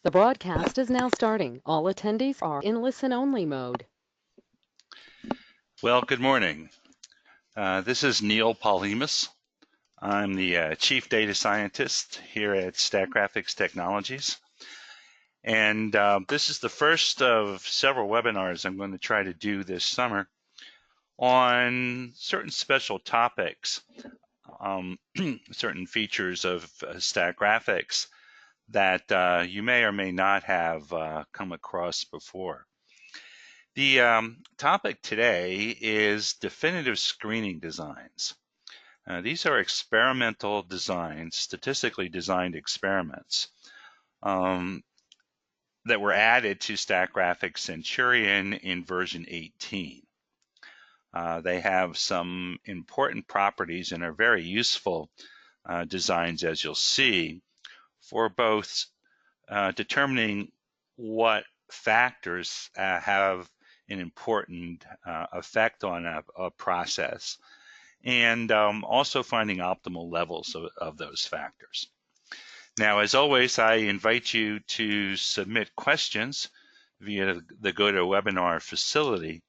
The broadcast is now starting. All attendees are in listen-only mode. Well, good morning. This is Neil Paulimas. I'm the Chief Data Scientist here at Statgraphics Technologies. And this is the first of several webinars I'm going to try to do this summer on certain special topics, certain features of Statgraphics that you may or may not have come across before. The topic today is definitive screening designs. These are experimental designs, statistically designed experiments that were added to Statgraphics Centurion in version 18. They have some important properties and are very useful designs, as you'll see, for both determining what factors have an important effect on a process, and also finding optimal levels of those factors. Now, as always, I invite you to submit questions via the GoToWebinar facility.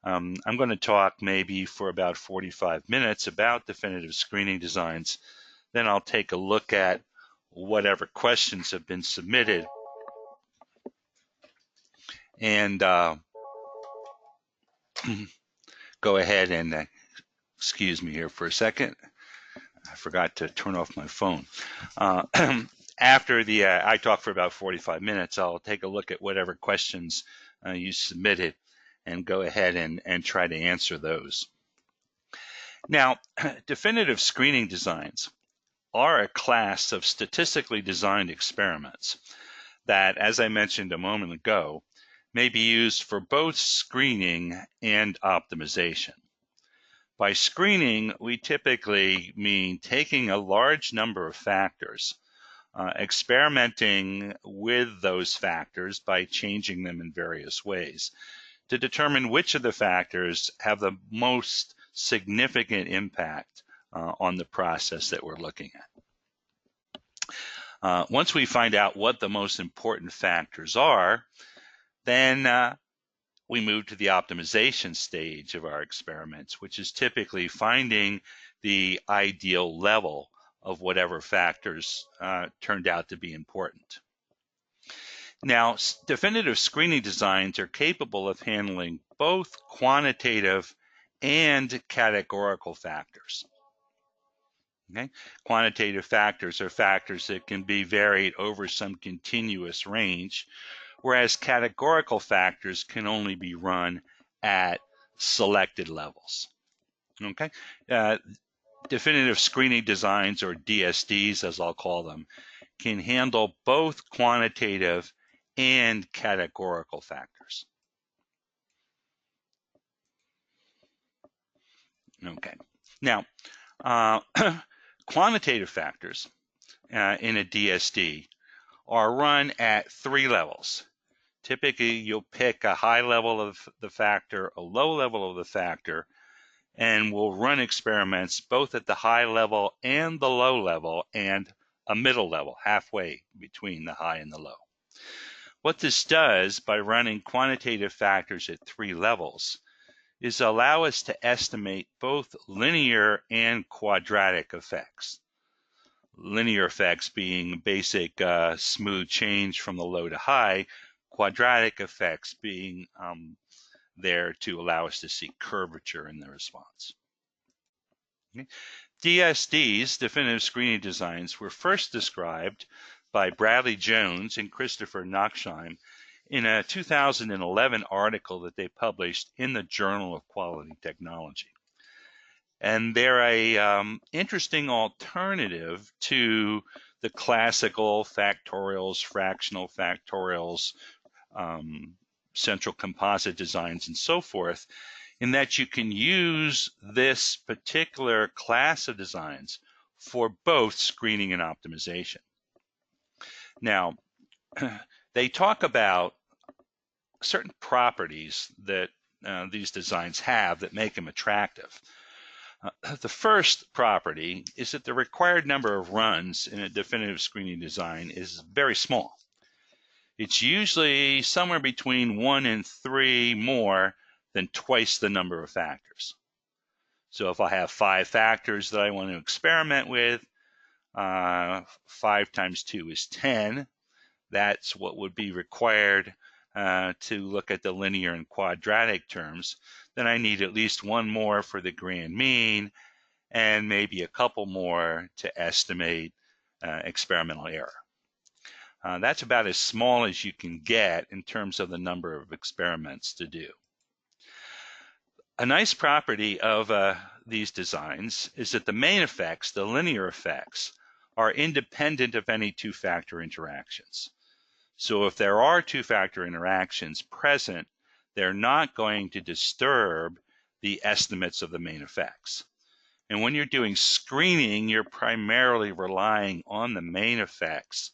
I'm going to talk maybe for about 45 minutes about definitive screening designs. Then I'll take a look at whatever questions have been submitted and go ahead and excuse me here for a second. I forgot to turn off my phone. After I talk for about 45 minutes, I'll take a look at whatever questions you submitted and go ahead and try to answer those. Now, definitive screening designs are a class of statistically designed experiments that, as I mentioned a moment ago, may be used for both screening and optimization. By screening, we typically mean taking a large number of factors, experimenting with those factors by changing them in various ways to determine which of the factors have the most significant impact on the process that we're looking at. Once we find out what the most important factors are, then we move to the optimization stage of our experiments, which is typically finding the ideal level of whatever factors turned out to be important. Now, definitive screening designs are capable of handling both quantitative and categorical factors. Okay? Quantitative factors are factors that can be varied over some continuous range, whereas categorical factors can only be run at selected levels. Okay? Definitive screening designs, or DSDs as I'll call them, can handle both quantitative and categorical factors. Okay. Now, quantitative factors in a DSD are run at 3 levels. Typically, you'll pick a high level of the factor, a low level of the factor, and we'll run experiments both at the high level and the low level, and a middle level, halfway between the high and the low. What this does by running quantitative factors at 3 levels is allow us to estimate both linear and quadratic effects. Linear effects being basic smooth change from the low to high, quadratic effects being there to allow us to see curvature in the response. Okay. DSDs, definitive screening designs, were first described by Bradley Jones and Christopher Nachtsheim in a 2011 article that they published in the Journal of Quality Technology. And they're a interesting alternative to the classical factorials, fractional factorials, central composite designs, and so forth, in that you can use this particular class of designs for both screening and optimization. Now, they talk about certain properties that these designs have that make them attractive. The first property is that the required number of runs in a definitive screening design is very small. it's usually somewhere between 1 and 3 more than twice the number of factors. So if I have 5 factors that I want to experiment with, 5 times 2 is 10. That's what would be required to look at the linear and quadratic terms. Then I need at least one more for the grand mean, and maybe a couple more to estimate experimental error. That's about as small as you can get in terms of the number of experiments to do. A nice property of these designs is that the main effects, the linear effects, are independent of any two-factor interactions. So if there are two-factor interactions present, they're not going to disturb the estimates of the main effects. And when you're doing screening, you're primarily relying on the main effects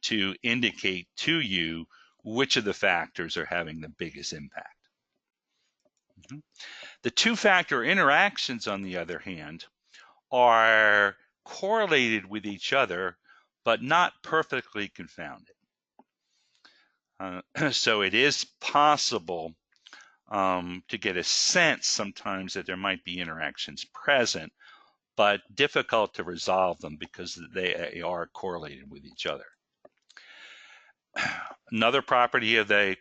to indicate to you which of the factors are having the biggest impact. The two-factor interactions, on the other hand, are correlated with each other, but not perfectly confounded. So it is possible to get a sense sometimes that there might be interactions present, but difficult to resolve them because they are correlated with each other. Another property of the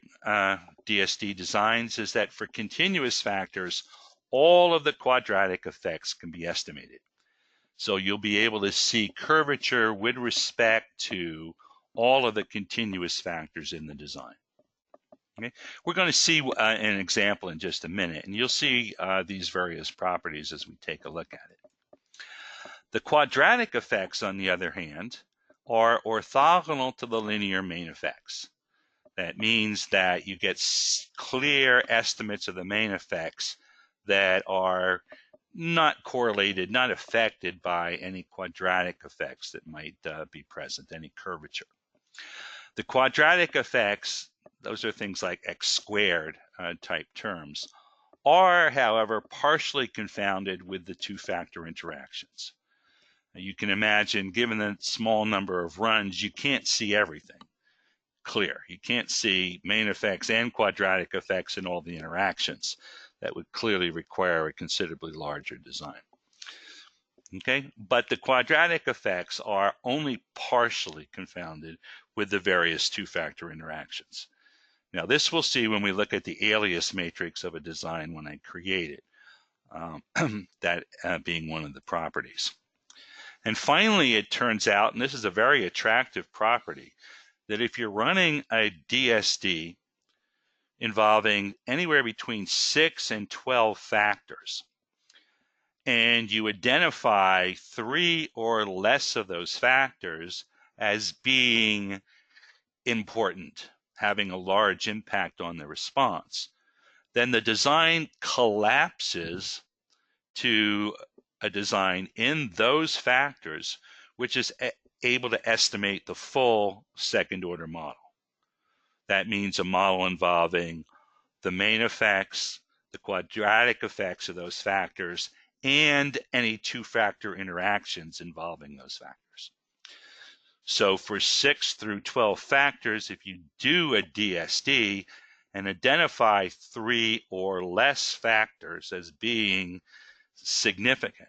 DSD designs is that for continuous factors, all of the quadratic effects can be estimated. So you'll be able to see curvature with respect to all of the continuous factors in the design. Okay. We're going to see an example in just a minute, and you'll see these various properties as we take a look at it. The quadratic effects, on the other hand, are orthogonal to the linear main effects. That means that you get clear estimates of the main effects that are not correlated, not affected by any quadratic effects that might be present, any curvature. The quadratic effects, those are things like x squared type terms, are, however, partially confounded with the two-factor interactions. You can imagine, given the small number of runs, you can't see everything clear. You can't see main effects and quadratic effects in all the interactions. That would clearly require a considerably larger design. Okay, but the quadratic effects are only partially confounded with the various two-factor interactions. Now, this we'll see when we look at the alias matrix of a design when I create it, that being one of the properties. And finally, it turns out, and this is a very attractive property, that if you're running a DSD involving anywhere between 6 and 12 factors, and you identify 3 or less of those factors as being important, having a large impact on the response, then the design collapses to a design in those factors, which is able to estimate the full second-order model. That means a model involving the main effects, the quadratic effects of those factors, and any two-factor interactions involving those factors. So for 6 through 12 factors, if you do a DSD and identify 3 or less factors as being significant,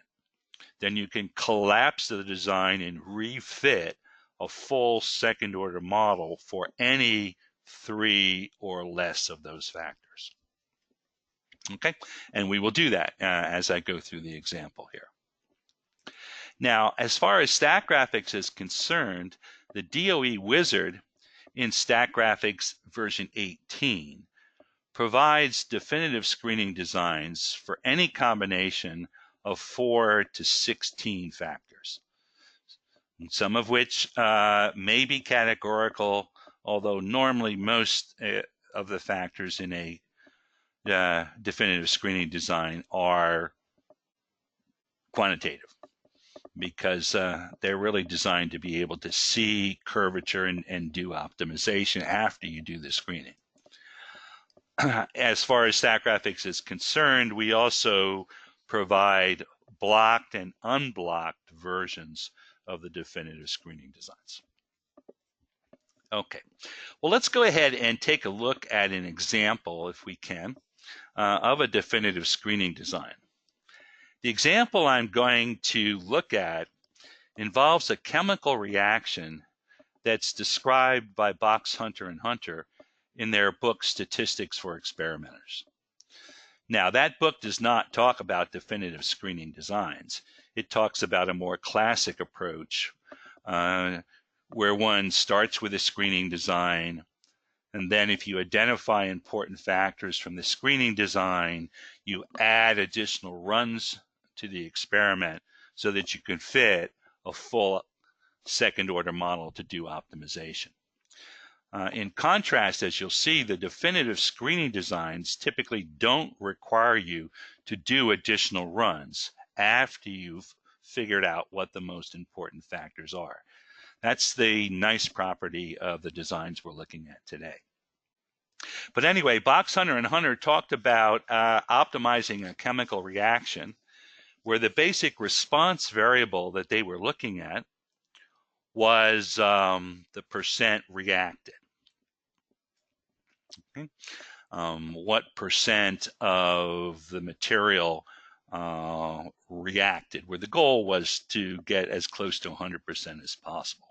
then you can collapse the design and refit a full second-order model for any 3 or less of those factors. Okay, and we will do that as I go through the example here. Now, as far as Statgraphics is concerned, the DOE wizard in Statgraphics version 18 provides definitive screening designs for any combination of 4 to 16 factors, some of which may be categorical, although normally most of the factors in a definitive screening design are quantitative, because they're really designed to be able to see curvature and do optimization after you do the screening. As far as Statgraphics is concerned, we also provide blocked and unblocked versions of the definitive screening designs. Okay, well, let's go ahead and take a look at an example, if we can, of a definitive screening design. The example I'm going to look at involves a chemical reaction that's described by Box, Hunter, and Hunter in their book Statistics for Experimenters. Now, that book does not talk about definitive screening designs. It talks about a more classic approach where one starts with a screening design, and then if you identify important factors from the screening design, you add additional runs to the experiment so that you can fit a full second order model to do optimization. In contrast, as you'll see, the definitive screening designs typically don't require you to do additional runs after you've figured out what the most important factors are. That's the nice property of the designs we're looking at today. But anyway, Box, Hunter, and Hunter talked about optimizing a chemical reaction where the basic response variable that they were looking at was the percent reacted. Okay. What percent of the material reacted, where the goal was to get as close to 100% as possible.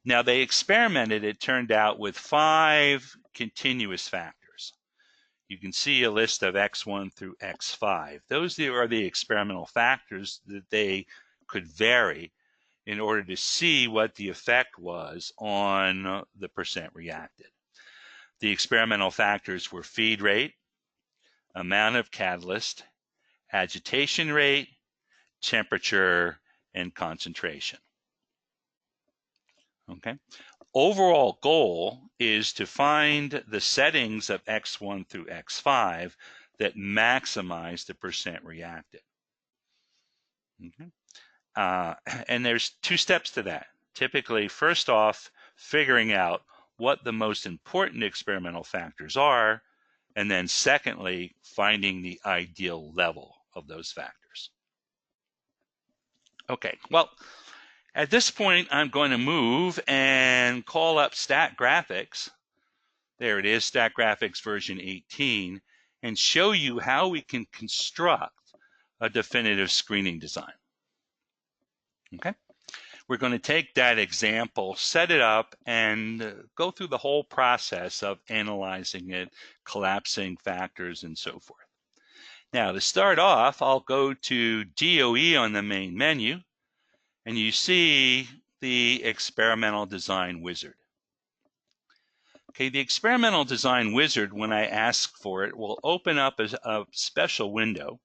Now, they experimented, it turned out, with 5 continuous factors. You can see a list of X1 through X5. Those are the experimental factors that they could vary in order to see what the effect was on the percent reacted. The experimental factors were feed rate, amount of catalyst, agitation rate, temperature, and concentration. Okay. Overall goal is to find the settings of X1 through X5 that maximize the percent reacted. Okay. And there's 2 steps to that. Typically, first off, figuring out what the most important experimental factors are, and then secondly, finding the ideal level of those factors. Okay, well, at this point, I'm going to move and call up Statgraphics. There it is, Statgraphics version 18, and show you how we can construct a definitive screening design. Okay. We're going to take that example, set it up, and go through the whole process of analyzing it, collapsing factors, and so forth. Now, to start off, I'll go to DOE on the main menu, and you see the experimental design wizard. Okay, the experimental design wizard, when I ask for it, will open up a special window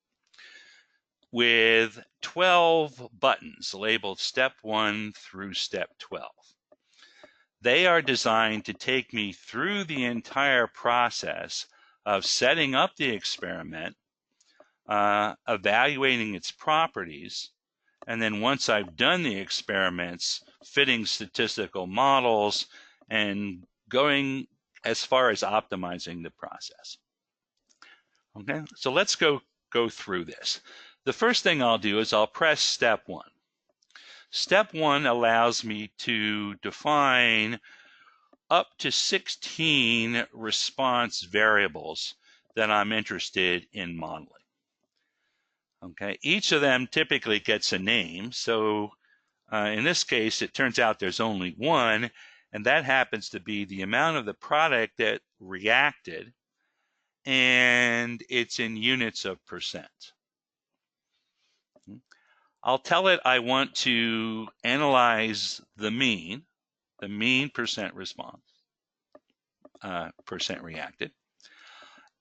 with 12 buttons labeled Step 1 through Step 12. They are designed to take me through the entire process of setting up the experiment, evaluating its properties, and then once I've done the experiments, fitting statistical models and going as far as optimizing the process. Okay, so let's go through this. The first thing I'll do is I'll press Step 1. Step 1 allows me to define up to 16 response variables that I'm interested in modeling. Okay, each of them typically gets a name. So in this case, it turns out there's only one, and that happens to be the amount of the product that reacted, and it's in units of percent. I'll tell it I want to analyze the mean percent response, percent reacted.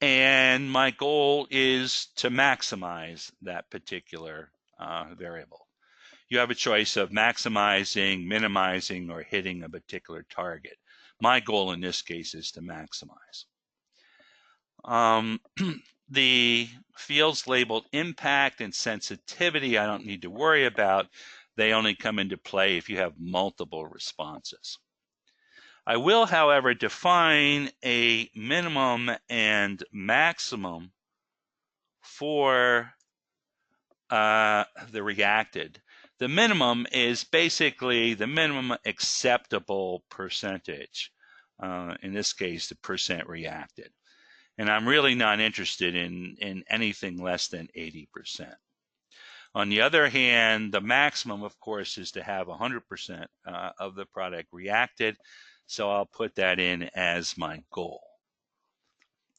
And my goal is to maximize that particular variable. You have a choice of maximizing, minimizing, or hitting a particular target. My goal in this case is to maximize. The fields labeled impact and sensitivity I don't need to worry about. They only come into play if you have multiple responses. I will, however, define a minimum and maximum for the reacted. the minimum is basically the minimum acceptable percentage. In this case, the percent reacted. And I'm really not interested in anything less than 80%. On the other hand, the maximum, of course, is to have 100% of the product reacted. So I'll put that in as my goal.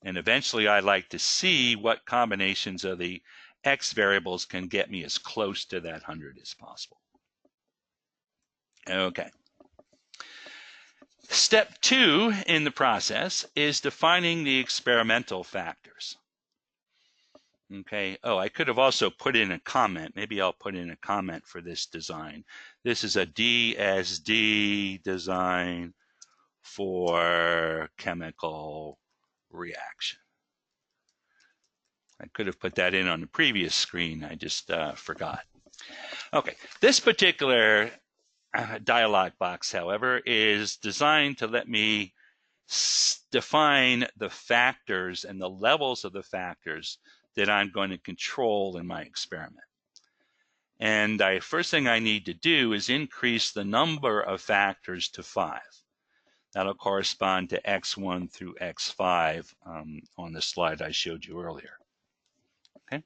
And eventually I'd like to see what combinations of the X variables can get me as close to that 100 as possible. Okay. Step 2 in the process is defining the experimental factors. Okay. Oh, I could have also put in a comment. Maybe I'll put in a comment for this design. This is a DSD design for chemical reaction. I could have put that in on the previous screen. I just forgot. Okay. This particular dialog box, however, is designed to let me define the factors and the levels of the factors that I'm going to control in my experiment. And the first thing I need to do is increase the number of factors to 5. That'll correspond to X1 through X5 on the slide I showed you earlier. Okay.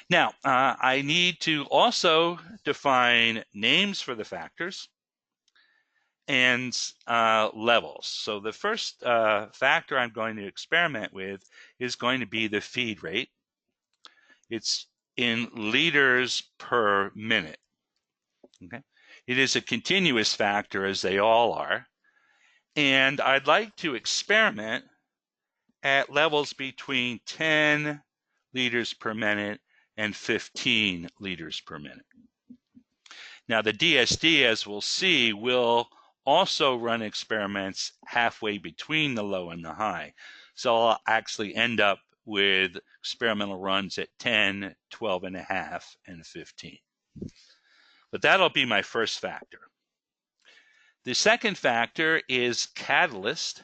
Now, I need to also define names for the factors and levels. So the first factor I'm going to experiment with is going to be the feed rate. It's in liters per minute. Okay. It is a continuous factor, as they all are. And I'd like to experiment at levels between 10 liters per minute and 15 liters per minute. Now, the DSD, as we'll see, will also run experiments halfway between the low and the high. So I'll actually end up with experimental runs at 10, 12.5, and 15. But that'll be my first factor. The second factor is catalyst,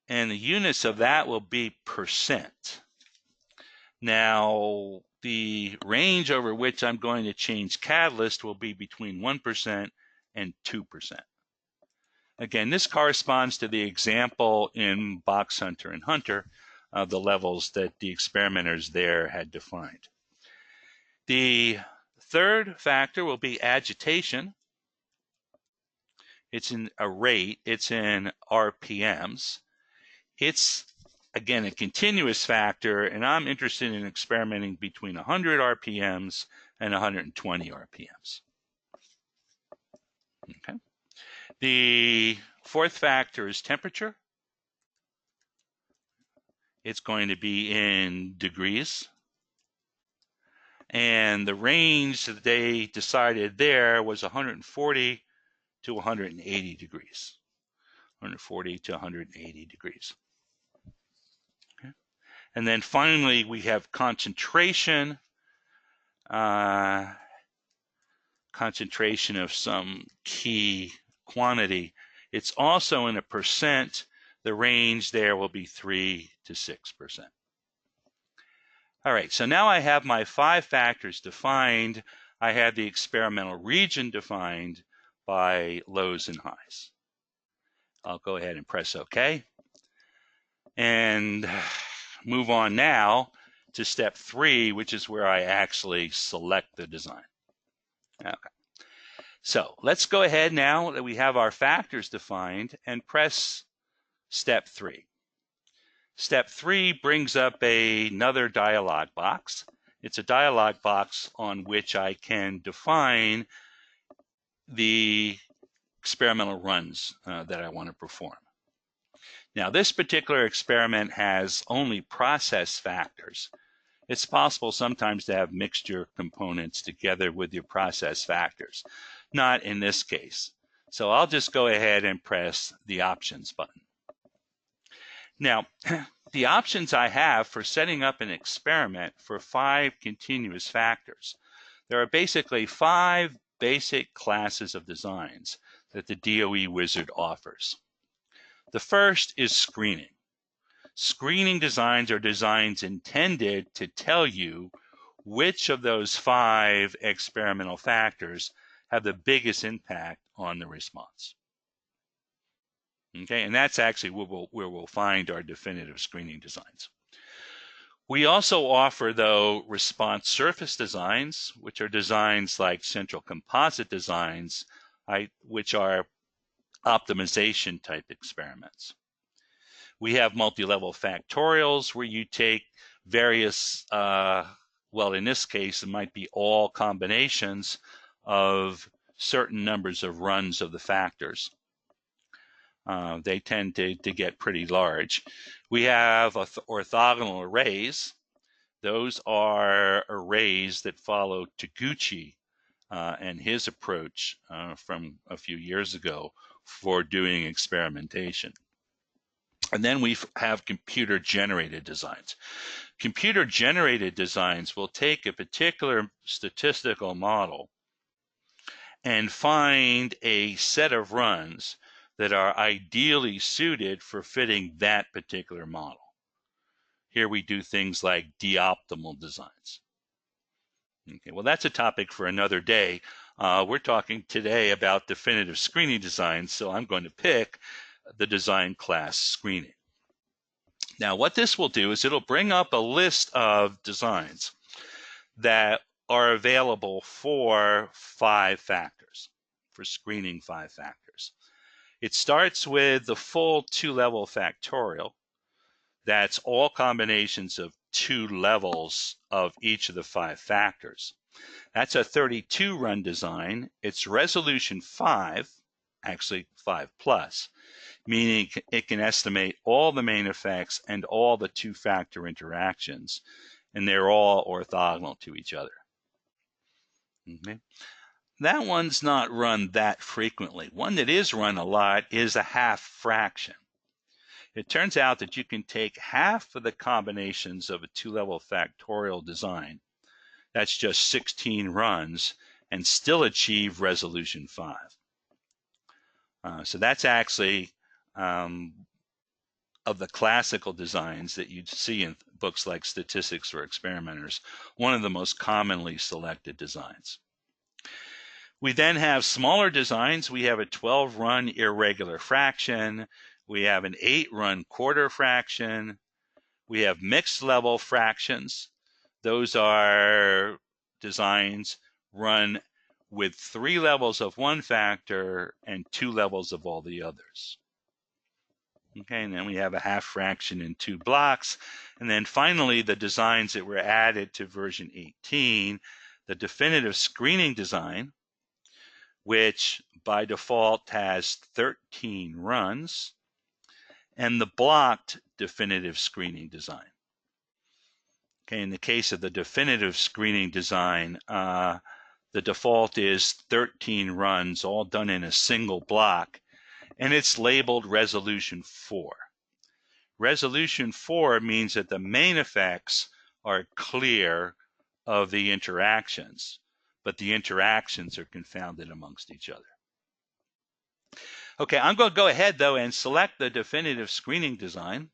and the units of that will be percent. Now, the range over which I'm going to change catalyst will be between 1% and 2%. Again, this corresponds to the example in Box Hunter and Hunter of the levels that the experimenters there had defined. The third factor will be agitation. It's in a rate, it's in RPMs. It's, again, a continuous factor, and I'm interested in experimenting between 100 RPMs and 120 RPMs. Okay. The fourth factor is temperature. It's going to be in degrees. And the range that they decided there was 140 to 180 degrees. 140 to 180 degrees. Okay. And then finally, we have concentration. Concentration of some key quantity. It's also in a percent. The range there will be 3 to 6%. All right, so now I have my 5 factors defined. I have the experimental region defined by lows and highs. I'll go ahead and press OK. And move on now to step 3, which is where I actually select the design. Okay. So let's go ahead now that we have our factors defined and press step 3. Step 3 brings up another dialog box. It's a dialog box on which I can define the experimental runs that I want to perform. Now, this particular experiment has only process factors. It's possible sometimes to have mixture components together with your process factors. Not in this case. So I'll just go ahead and press the options button. Now, the options I have for setting up an experiment for 5 continuous factors. There are basically 5 basic classes of designs that the DOE Wizard offers. The first is screening. Screening designs are designs intended to tell you which of those 5 experimental factors have the biggest impact on the response. Okay, and that's actually where we'll find our definitive screening designs. We also offer, though, response surface designs, which are designs like central composite designs, which are optimization type experiments. We have multi-level factorials where you take various, well, in this case, it might be all combinations of certain numbers of runs of the factors. They tend to get pretty large. We have orthogonal arrays. Those are arrays that follow Taguchi and his approach from a few years ago for doing experimentation. And then we have computer-generated designs. Computer-generated designs will take a particular statistical model and find a set of runs that are ideally suited for fitting that particular model. Here we do things like de-optimal designs. Okay, well, that's a topic for another day. We're talking today about definitive screening designs, so I'm going to pick the design class screening. Now, what this will do is it'll bring up a list of designs that are available for 5 factors, for screening 5 factors. It starts with the full 2-level factorial. That's all combinations of 2 levels of each of the 5 factors. That's a 32-run design. It's resolution 5, actually 5 plus, meaning it can estimate all the main effects and all the 2-factor interactions, and they're all orthogonal to each other. Okay. That one's not run that frequently. One that is run a lot is a half fraction. It turns out that you can take half of the combinations of a 2-level factorial design, that's just 16 runs, and still achieve resolution 5. So that's actually, of the classical designs that you'd see in books like Statistics for Experimenters, one of the most commonly selected designs. We then have smaller designs. We have a 12-run irregular fraction. We have an 8-run quarter fraction. We have mixed level fractions. Those are designs run with 3 levels of one factor and 2 levels of all the others. Okay, and then we have a half fraction in 2 blocks. And then finally, the designs that were added to version 18, the definitive screening design, which by default has 13 runs, and the blocked definitive screening design. Okay, in the case of the definitive screening design, the default is 13 runs, all done in a single block, and it's labeled resolution 4. Resolution 4 means that the main effects are clear of the interactions, but the interactions are confounded amongst each other. Okay, I'm going to go ahead, though, and select the definitive screening design.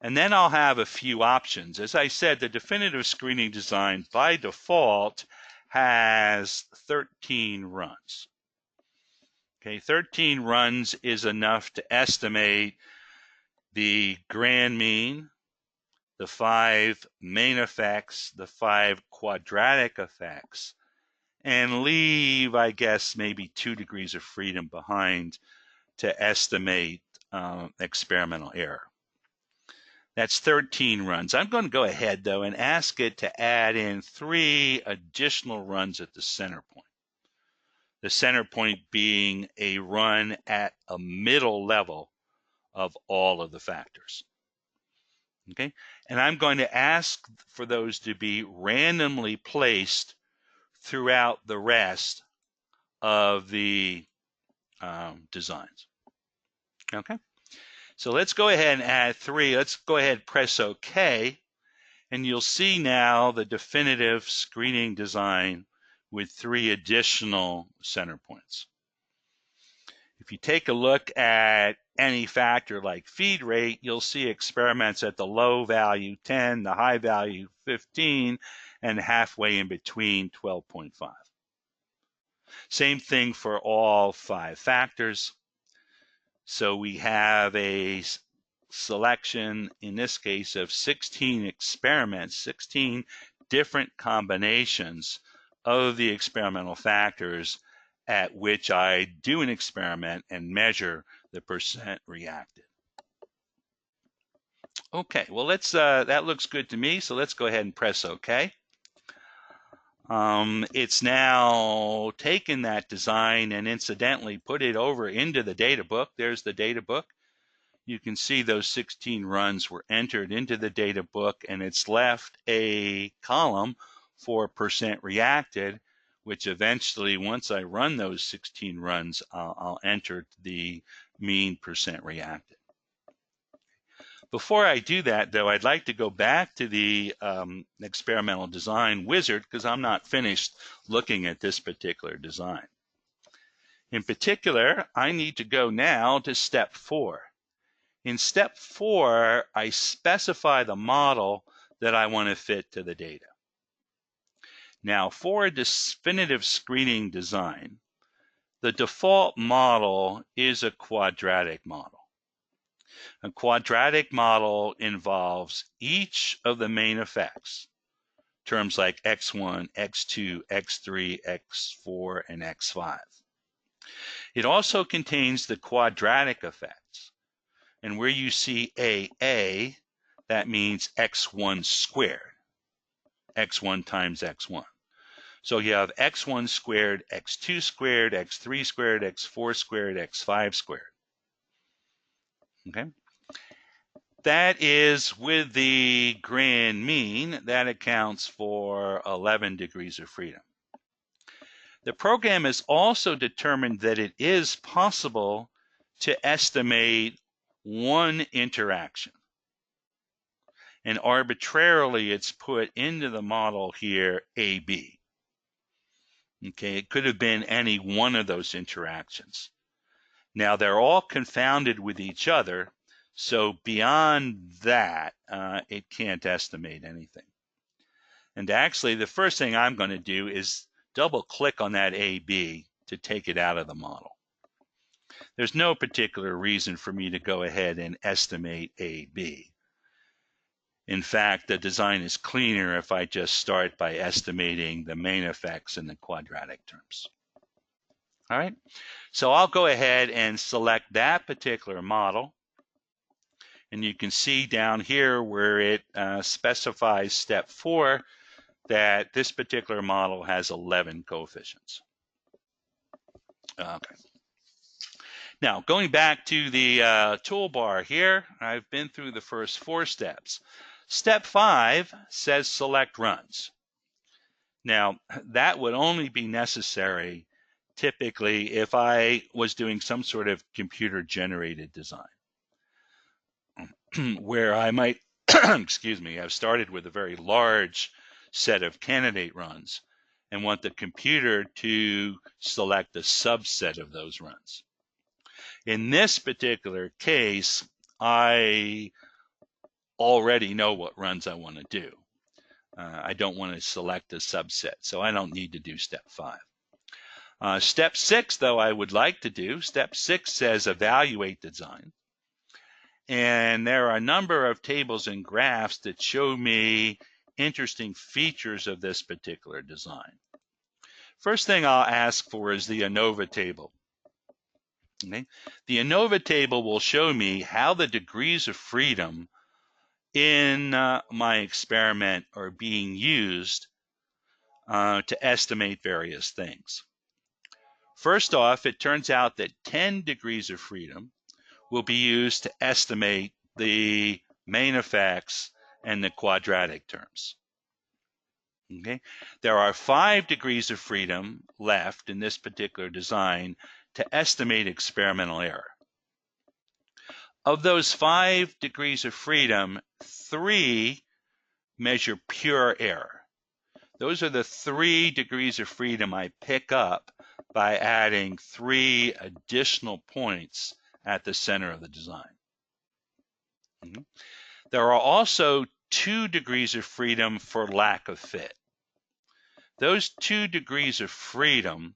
And then I'll have a few options. As I said, the definitive screening design by default has 13 runs. Okay, 13 runs is enough to estimate the grand mean, the 5 main effects, the 5 quadratic effects, and leave, I guess, maybe 2 degrees of freedom behind to estimate experimental error. That's 13 runs. I'm going to go ahead, though, and ask it to add in 3 additional runs at the center point. The center point being a run at a middle level of all of the factors. Okay, and I'm going to ask for those to be randomly placed throughout the rest of the designs. Okay, so let's go ahead and add 3. Let's go ahead and press OK, and you'll see now the definitive screening design with 3 additional center points. If you take a look at any factor like feed rate, you'll see experiments at the low value 10, the high value 15, and halfway in between 12.5. Same thing for all 5 factors. So we have a selection, in this case, of 16 experiments, 16 different combinations of the experimental factors at which I do an experiment and measure the percent reacted. Okay, well, that looks good to me, so let's go ahead and press OK. It's now taken that design and incidentally put it over into the data book. There's the data book. You can see those 16 runs were entered into the data book, and it's left a column for percent reacted, which eventually, once I run those 16 runs, I'll enter the mean percent reacted. Before I do that, though, I'd like to go back to the experimental design wizard because I'm not finished looking at this particular design. In particular, I need to go now to step 4. In step 4, I specify the model that I want to fit to the data. Now, for a definitive screening design, the default model is a quadratic model. A quadratic model involves each of the main effects, terms like x1, x2, x3, x4, and x5. It also contains the quadratic effects. And where you see AA, that means x1 squared, x1 times x1. So you have x1 squared, x2 squared, x3 squared, x4 squared, x5 squared. Okay? That is with the grand mean, that accounts for 11 degrees of freedom. The program has also determined that it is possible to estimate one interaction. And arbitrarily, it's put into the model here AB. Okay, it could have been any one of those interactions. Now, they're all confounded with each other, so beyond that, it can't estimate anything. And actually, the first thing I'm going to do is double-click on that AB to take it out of the model. There's no particular reason for me to go ahead and estimate AB. In fact, the design is cleaner if I just start by estimating the main effects in the quadratic terms. All right, so I'll go ahead and select that particular model. And you can see down here where it specifies step 4 that this particular model has 11 coefficients. Okay. Now, going back to the toolbar here, I've been through the first 4 steps. Step 5 says select runs. Now, that would only be necessary typically if I was doing some sort of computer-generated design, where I might, excuse me, have started with a very large set of candidate runs and want the computer to select a subset of those runs. In this particular case, I already know what runs I want to do. I don't want to select a subset, so I don't need to do step 5. Step 6, though, I would like to do. Step 6 says evaluate design. And there are a number of tables and graphs that show me interesting features of this particular design. First thing I'll ask for is the ANOVA table. Okay? The ANOVA table will show me how the degrees of freedom in my experiment are being used to estimate various things. First off, it turns out that 10 degrees of freedom will be used to estimate the main effects and the quadratic terms. Okay? There are 5 degrees of freedom left in this particular design to estimate experimental error. Of those 5 degrees of freedom, 3 measure pure error. Those are the 3 degrees of freedom I pick up by adding 3 additional points at the center of the design. There are also 2 degrees of freedom for lack of fit. Those 2 degrees of freedom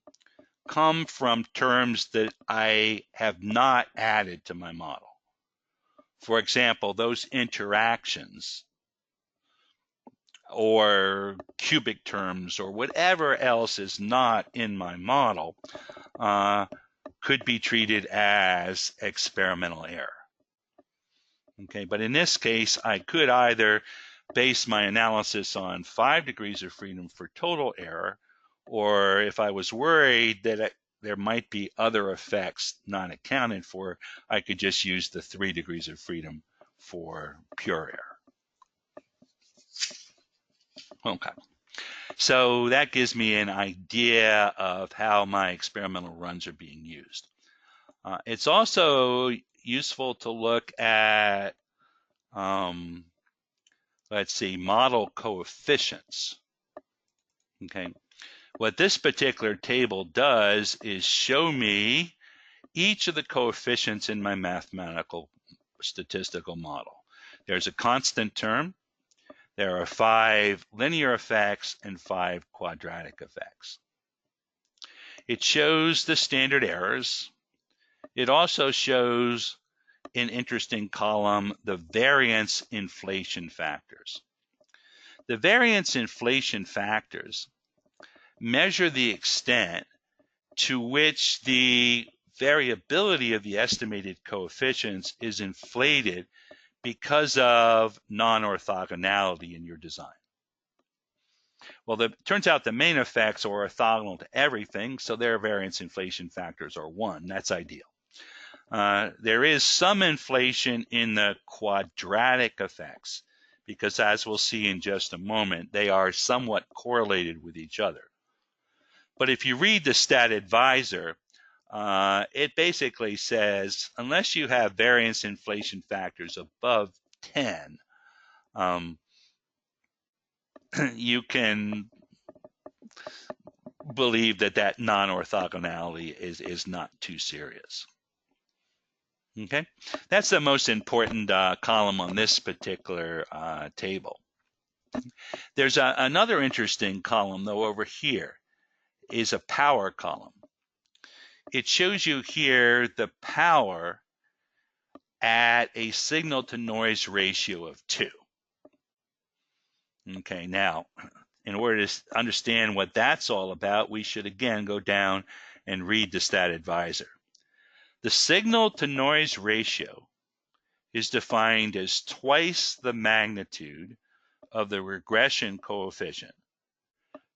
come from terms that I have not added to my model. For example, those interactions or cubic terms or whatever else is not in my model could be treated as experimental error. Okay, but in this case, I could either base my analysis on 5 degrees of freedom for total error, or if I was worried that there might be other effects not accounted for, I could just use the 3 degrees of freedom for pure error. Okay, so that gives me an idea of how my experimental runs are being used. It's also useful to look at, let's see, model coefficients. Okay, what this particular table does is show me each of the coefficients in my mathematical statistical model. There's a constant term, there are 5 linear effects and 5 quadratic effects. It shows the standard errors. It also shows an interesting column, the variance inflation factors. The variance inflation factors measure the extent to which the variability of the estimated coefficients is inflated because of non-orthogonality in your design. Well, it turns out the main effects are orthogonal to everything, so their variance inflation factors are 1. That's ideal. There is some inflation in the quadratic effects because, as we'll see in just a moment, they are somewhat correlated with each other. But if you read the Stat Advisor, it basically says unless you have variance inflation factors above 10, you can believe that non-orthogonality is not too serious. Okay, that's the most important column on this particular table. There's another interesting column, though, over here is a power column. It shows you here the power at a signal to noise ratio of 2. Okay, now, in order to understand what that's all about, we should again go down and read the Stat Advisor. The signal to noise ratio is defined as twice the magnitude of the regression coefficient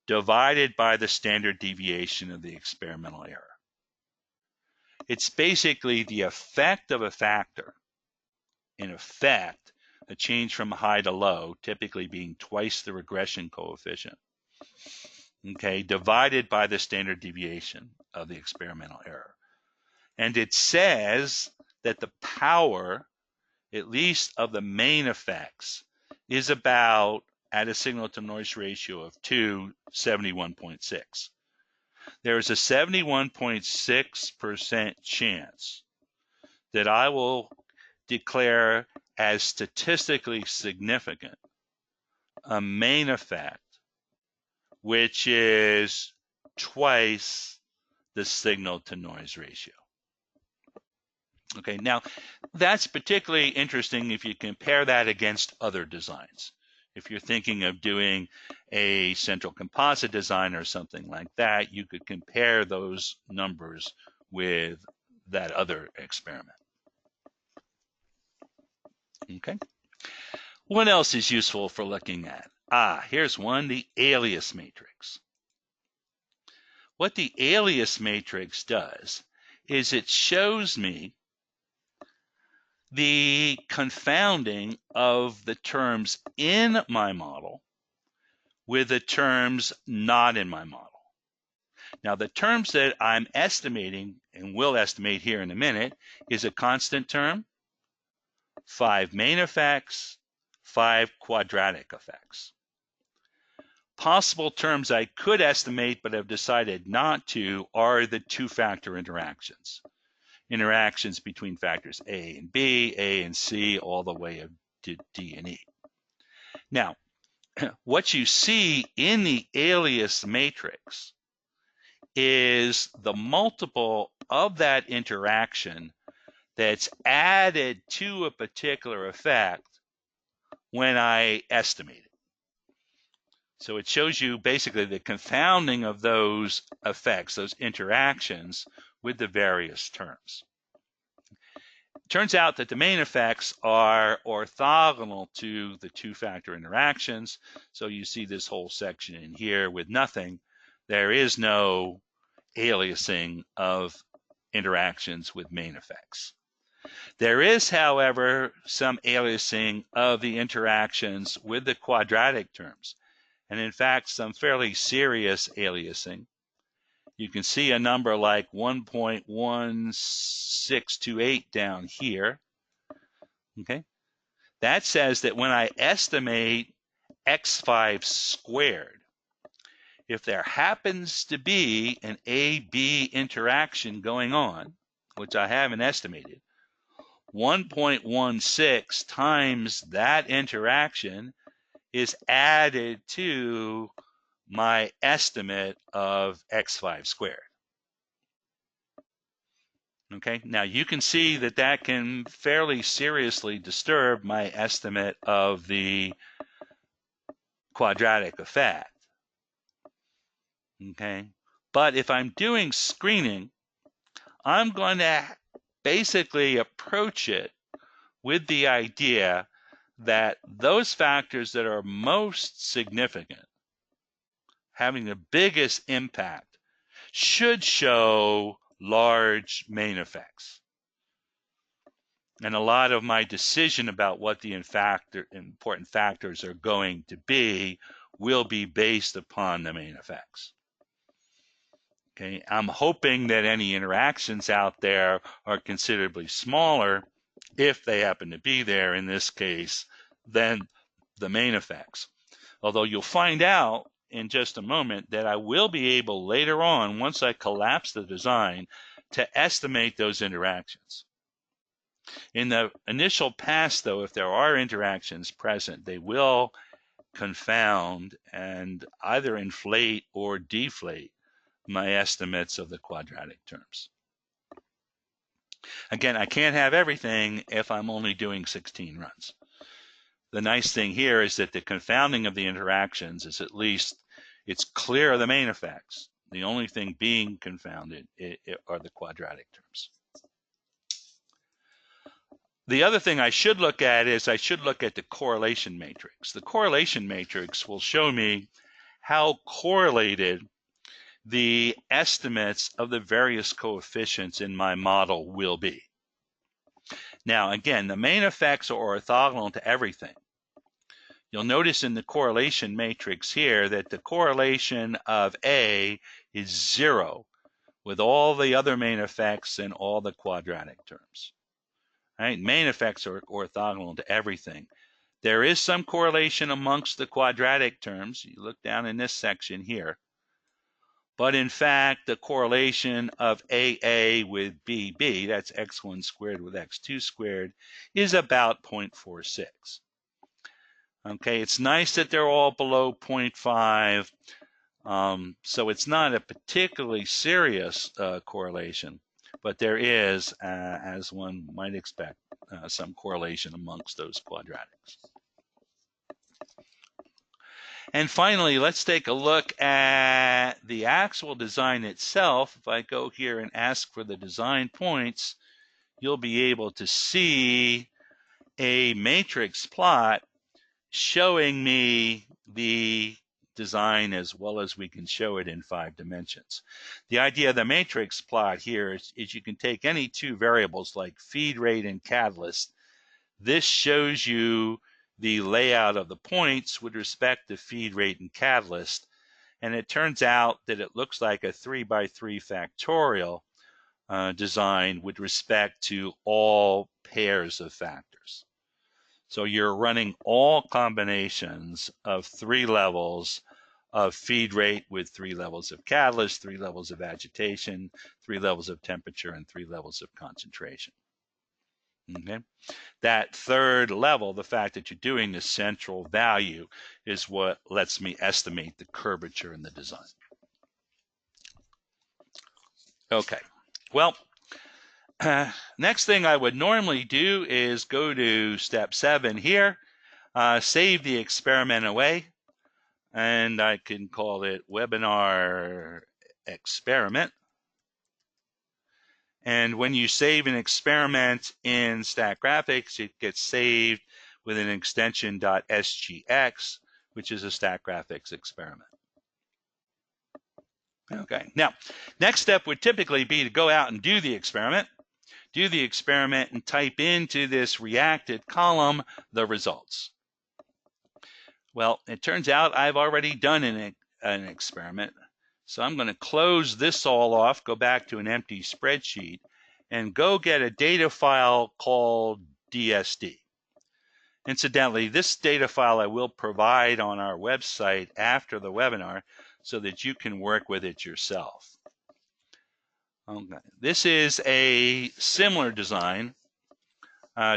divided by the standard deviation of the experimental error. It's basically the effect of a factor, in effect, a change from high to low, typically being twice the regression coefficient, okay, divided by the standard deviation of the experimental error. And it says that the power, at least of the main effects, is about, at a signal to noise ratio of 2, 71.6. There is a 71.6% chance that I will declare as statistically significant a main effect which is twice the signal to noise ratio. Okay, now that's particularly interesting if you compare that against other designs. If you're thinking of doing a central composite design or something like that, you could compare those numbers with that other experiment. Okay. What else is useful for looking at? Here's one, the alias matrix. What the alias matrix does is it shows me the confounding of the terms in my model with the terms not in my model. Now, the terms that I'm estimating and will estimate here in a minute is a constant term, 5 main effects, 5 quadratic effects. Possible terms I could estimate but have decided not to are the 2-factor interactions. interactions between factors A and B, A and C, all the way up to D and E. Now, what you see in the alias matrix is the multiple of that interaction that's added to a particular effect when I estimate it. So it shows you basically the confounding of those effects, those interactions with the various terms. It turns out that the main effects are orthogonal to the two-factor interactions. So you see this whole section in here with nothing. There is no aliasing of interactions with main effects. There is, however, some aliasing of the interactions with the quadratic terms, and in fact, some fairly serious aliasing. You can see a number like 1.1628 down here. Okay, that says that when I estimate x5 squared, if there happens to be an A-B interaction going on, which I haven't estimated, 1.16 times that interaction is added to my estimate of x5 squared. Okay, now you can see that that can fairly seriously disturb my estimate of the quadratic effect. Okay, but if I'm doing screening, I'm going to basically approach it with the idea that those factors that are most significant, having the biggest impact, should show large main effects. And a lot of my decision about what the important factors are going to be will be based upon the main effects. Okay, I'm hoping that any interactions out there are considerably smaller, if they happen to be there in this case, than the main effects. Although you'll find out in just a moment that I will be able later on, once I collapse the design, to estimate those interactions. In the initial pass, though, if there are interactions present, they will confound and either inflate or deflate my estimates of the quadratic terms. Again, I can't have everything if I'm only doing 16 runs. The nice thing here is that the confounding of the interactions is at least, it's clear of the main effects. The only thing being confounded are the quadratic terms. The other thing I should look at is I should look at the correlation matrix. The correlation matrix will show me how correlated the estimates of the various coefficients in my model will be. Now, again, the main effects are orthogonal to everything. You'll notice in the correlation matrix here that the correlation of A is 0 with all the other main effects and all the quadratic terms. Right? Main effects are orthogonal to everything. There is some correlation amongst the quadratic terms. You look down in this section here. But in fact, the correlation of AA with BB, that's x1 squared with x2 squared, is about 0.46. Okay, it's nice that they're all below 0.5, so it's not a particularly serious correlation, but there is, as one might expect, some correlation amongst those quadratics. And finally, let's take a look at the actual design itself. If I go here and ask for the design points, you'll be able to see a matrix plot showing me the design as well as we can show it in 5 dimensions. The idea of the matrix plot here is you can take any two variables like feed rate and catalyst. This shows you the layout of the points with respect to feed rate and catalyst, and it turns out that it looks like a 3x3 factorial design with respect to all pairs of factors. So you're running all combinations of 3 levels of feed rate with 3 levels of catalyst, 3 levels of agitation, 3 levels of temperature, and 3 levels of concentration. Okay. That third level, the fact that you're doing the central value, is what lets me estimate the curvature in the design. Okay, well, next thing I would normally do is go to step 7 here, save the experiment away, and I can call it webinar experiment. And when you save an experiment in Statgraphics, it gets saved with an extension .sgx, which is a Statgraphics experiment. Okay, now, next step would typically be to go out and do the experiment and type into this reacted column the results. Well, it turns out I've already done an experiment. So I'm going to close this all off, go back to an empty spreadsheet, and go get a data file called DSD. Incidentally, this data file I will provide on our website after the webinar so that you can work with it yourself. Okay. This is a similar design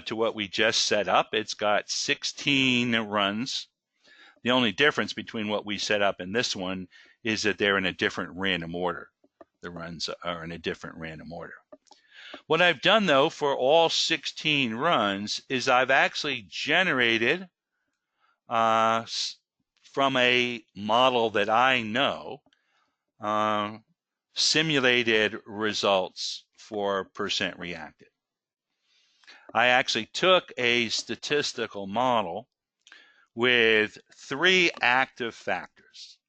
to what we just set up. It's got 16 runs. The only difference between what we set up and this one is that they're in a different random order. The runs are in a different random order. What I've done, though, for all 16 runs is I've actually generated from a model that I know simulated results for percent reacted. I actually took a statistical model with 3 active factors.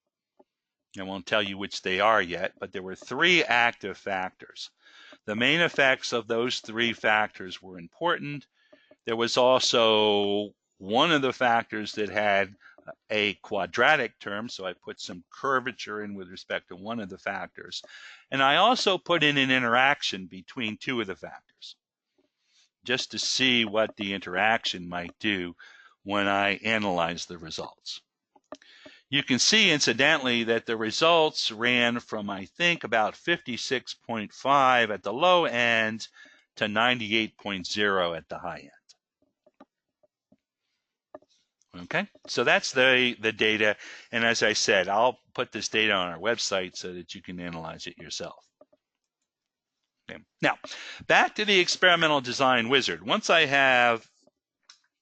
I won't tell you which they are yet, but there were 3 active factors. The main effects of those 3 factors were important. There was also one of the factors that had a quadratic term, so I put some curvature in with respect to one of the factors. And I also put in an interaction between 2 of the factors, just to see what the interaction might do when I analyze the results. You can see, incidentally, that the results ran from, I think, about 56.5 at the low end to 98.0 at the high end. Okay, so that's the data, and as I said, I'll put this data on our website so that you can analyze it yourself. Okay. Now, back to the experimental design wizard. Once I have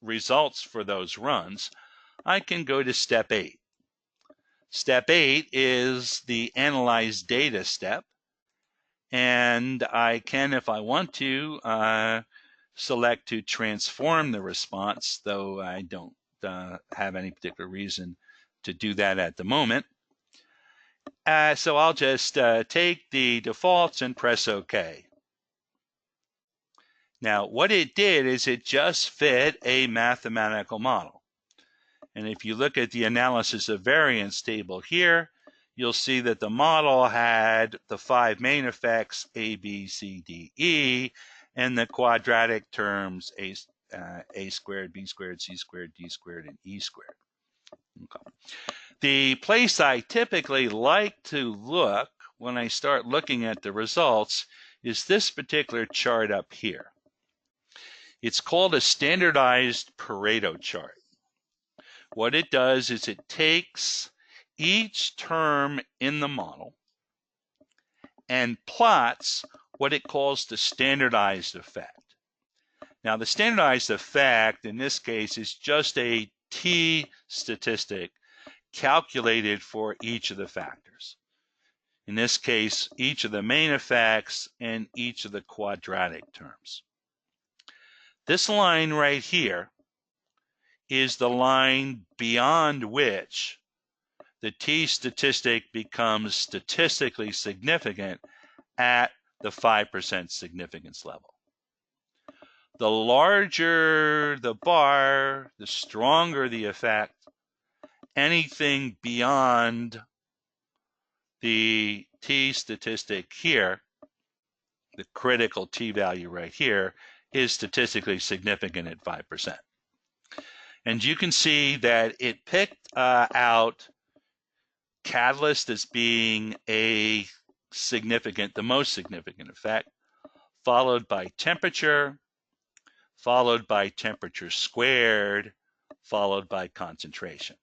results for those runs, I can go to step 8. Step 8 is the analyze data step, and I can, if I want to, select to transform the response, though I don't have any particular reason to do that at the moment. So I'll just take the defaults and press OK. Now, what it did is it just fit a mathematical model. And if you look at the analysis of variance table here, you'll see that the model had the 5 main effects, A, B, C, D, E, and the quadratic terms, A squared, B squared, C squared, D squared, and E squared. Okay. The place I typically like to look when I start looking at the results is this particular chart up here. It's called a standardized Pareto chart. What it does is it takes each term in the model and plots what it calls the standardized effect. Now, the standardized effect in this case is just a t statistic calculated for each of the factors. In this case, each of the main effects and each of the quadratic terms. This line right here is the line beyond which the t statistic becomes statistically significant at the 5% significance level. The larger the bar, the stronger the effect. Anything beyond the t statistic here, the critical t value right here, is statistically significant at 5%. And you can see that it picked out catalyst as being the most significant effect, followed by temperature squared, followed by concentration.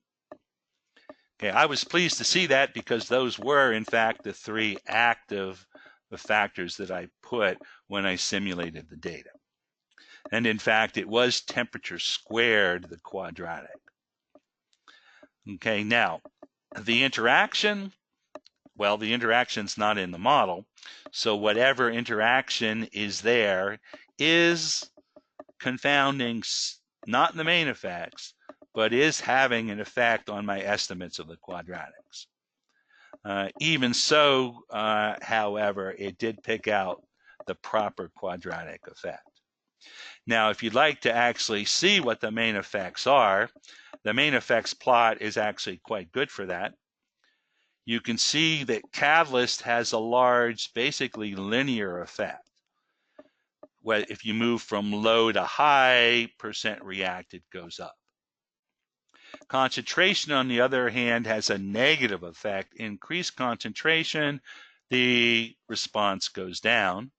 Okay, I was pleased to see that because those were, in fact, the three active factors that I put when I simulated the data. And in fact, it was temperature squared, the quadratic. Okay, now, the interaction, well, the interaction's not in the model, so whatever interaction is there is confounding, not the main effects, but is having an effect on my estimates of the quadratics. Even so, however, it did pick out the proper quadratic effect. Now, if you'd like to actually see what the main effects are, the main effects plot is actually quite good for that. You can see that catalyst has a large, basically linear effect. Well, if you move from low to high, percent reacted goes up. Concentration, on the other hand, has a negative effect. Increased concentration, the response goes down.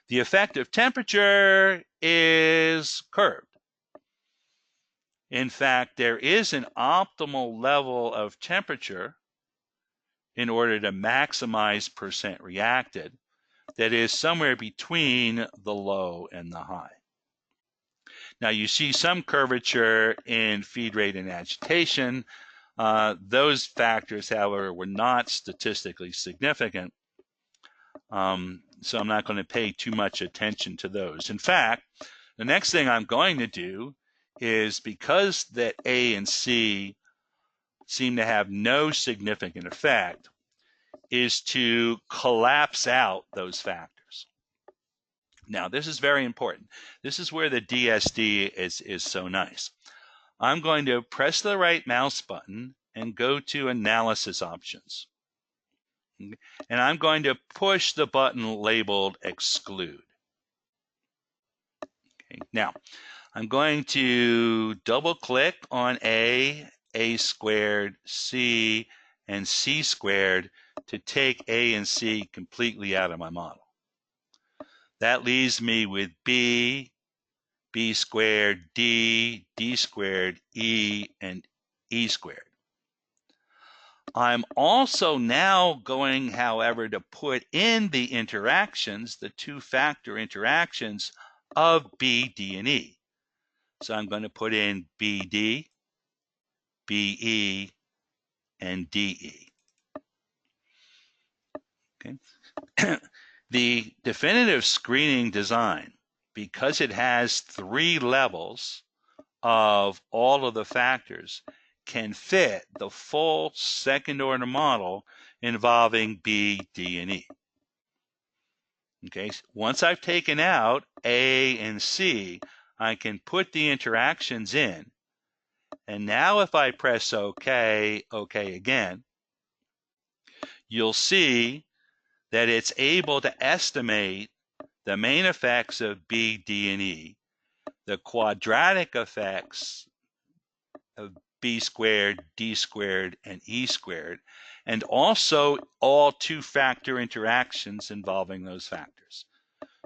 The effect of temperature is curved. In fact, there is an optimal level of temperature in order to maximize percent reacted that is somewhere between the low and the high. Now you see some curvature in feed rate and agitation. Those factors, however, were not statistically significant. So I'm not going to pay too much attention to those. In fact, the next thing I'm going to do is, because that A and C seem to have no significant effect, is to collapse out those factors. Now, this is very important. This is where the DSD is so nice. I'm going to press the right mouse button and go to Analysis Options. And I'm going to push the button labeled Exclude. Okay. Now, I'm going to double-click on A squared, C, and C squared to take A and C completely out of my model. That leaves me with B squared, D squared, E, and E squared. I'm also now going, however, to put in the interactions, the two-factor interactions of B, D, and E. So I'm going to put in BD, BE, and DE. Okay. The definitive screening design, because it has three levels of all of the factors, can fit the full second-order model involving B, D, and E. Okay, once I've taken out A and C, I can put the interactions in. And now if I press OK, OK again, you'll see that it's able to estimate the main effects of B, D, and E, the quadratic effects of B squared, D squared, and E squared, and also all two-factor interactions involving those factors.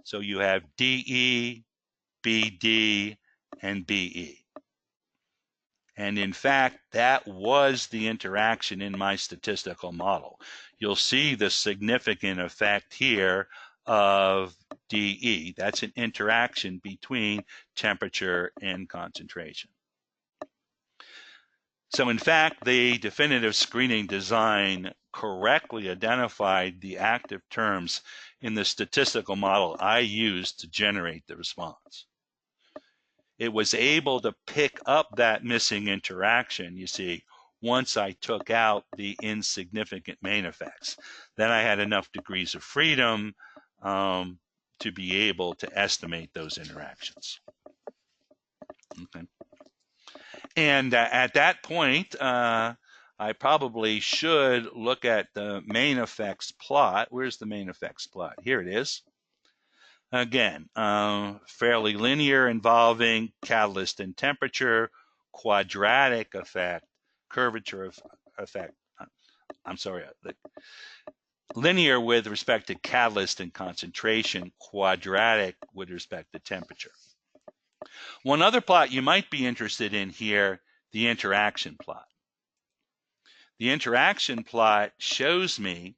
So you have DE, BD, and BE. And in fact, that was the interaction in my statistical model. You'll see the significant effect here of DE. That's an interaction between temperature and concentration. So in fact, the definitive screening design correctly identified the active terms in the statistical model I used to generate the response. It was able to pick up that missing interaction, you see, once I took out the insignificant main effects. Then I had enough degrees of freedom to be able to estimate those interactions. Okay. And at that point, I probably should look at the main effects plot. Where's the main effects plot? Here it is. Again, fairly linear, involving catalyst and temperature, quadratic effect, curvature effect linear with respect to catalyst and concentration, quadratic with respect to temperature. One other plot you might be interested in here, the interaction plot. The interaction plot shows me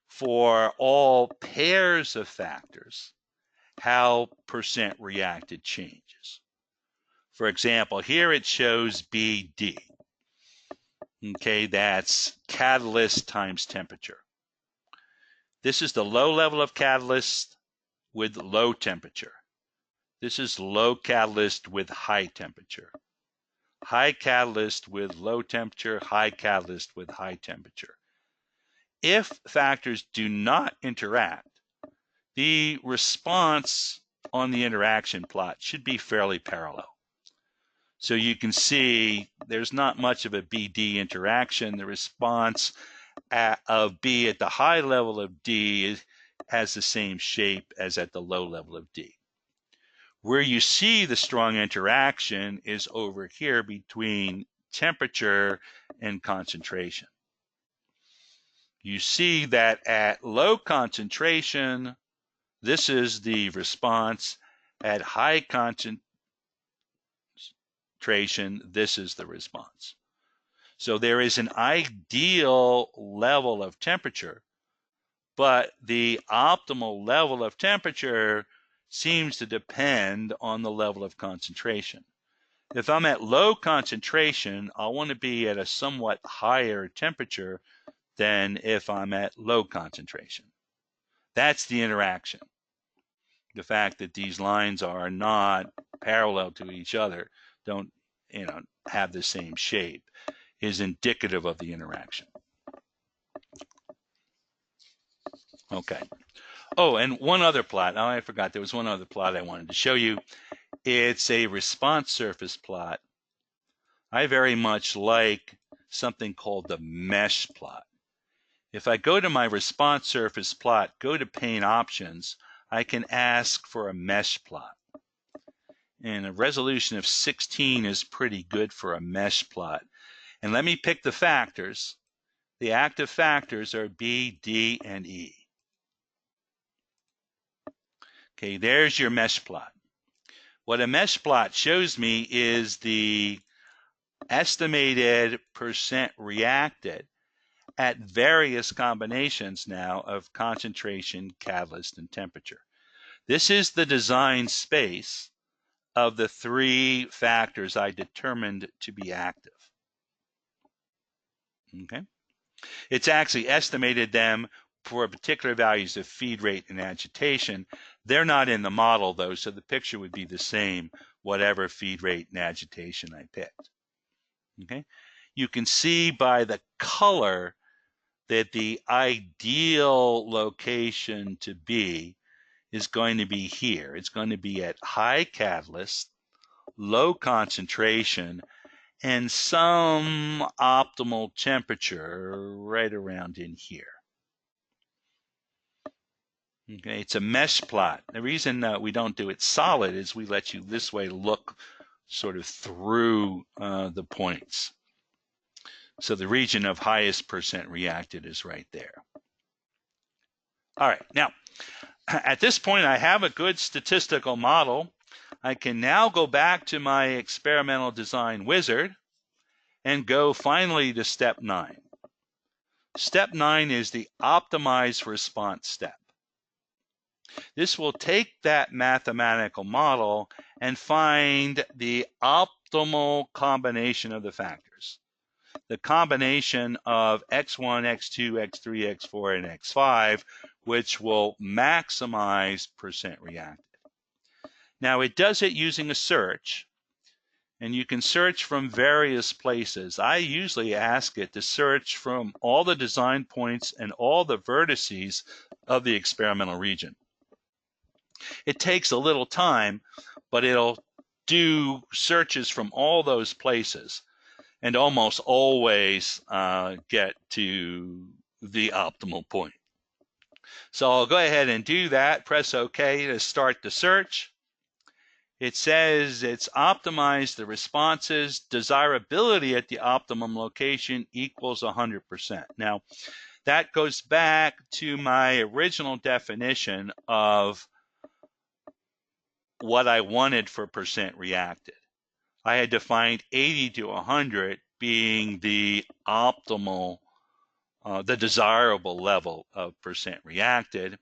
for all pairs of factors how percent reacted changes. For example, here it shows BD. Okay, that's catalyst times temperature. This is the low level of catalyst with low temperature. This is low catalyst with high temperature. High catalyst with low temperature, high catalyst with high temperature. If factors do not interact, the response on the interaction plot should be fairly parallel. So you can see there's not much of a BD interaction. The response of B at the high level of D has the same shape as at the low level of D. Where you see the strong interaction is over here between temperature and concentration. You see that at low concentration, this is the response. At high concentration, this is the response. So there is an ideal level of temperature, but the optimal level of temperature seems to depend on the level of concentration. If I'm at low concentration, I'll want to be at a somewhat higher temperature than if I'm at low concentration. That's the interaction. The fact that these lines are not parallel to each other, don't have the same shape, is indicative of the interaction. Okay. Oh, and one other plot. Oh, I forgot. There was one other plot I wanted to show you. It's a response surface plot. I very much like something called the mesh plot. If I go to my response surface plot, go to pane options, I can ask for a mesh plot. And a resolution of 16 is pretty good for a mesh plot. And let me pick the factors. The active factors are B, D, and E. Okay, there's your mesh plot. What a mesh plot shows me is the estimated percent reacted at various combinations now of concentration, catalyst, and temperature. This is the design space of the three factors I determined to be active. Okay? It's actually estimated them for particular values of feed rate and agitation. They're not in the model, though, so the picture would be the same, whatever feed rate and agitation I picked. Okay? You can see by the color that the ideal location to be is going to be here. It's going to be at high catalyst, low concentration, and some optimal temperature right around in here. Okay, it's a mesh plot. The reason we don't do it solid is we let you this way look sort of through the points. So the region of highest percent reacted is right there. All right, now, at this point, I have a good statistical model. I can now go back to my experimental design wizard and go finally to step 9. Step 9 is the optimize response step. This will take that mathematical model and find the optimal combination of the factors. The combination of x1, x2, x3, x4, and x5, which will maximize percent reacted. Now, it does it using a search, and you can search from various places. I usually ask it to search from all the design points and all the vertices of the experimental region. It takes a little time, but it'll do searches from all those places and almost always get to the optimal point. So I'll go ahead and do that, press OK to start the search. It says it's optimized the responses, desirability at the optimum location equals 100%. Now, that goes back to my original definition of what I wanted for percent reacted. I had defined 80 to 100 being the optimal, the desirable level of percent reacted.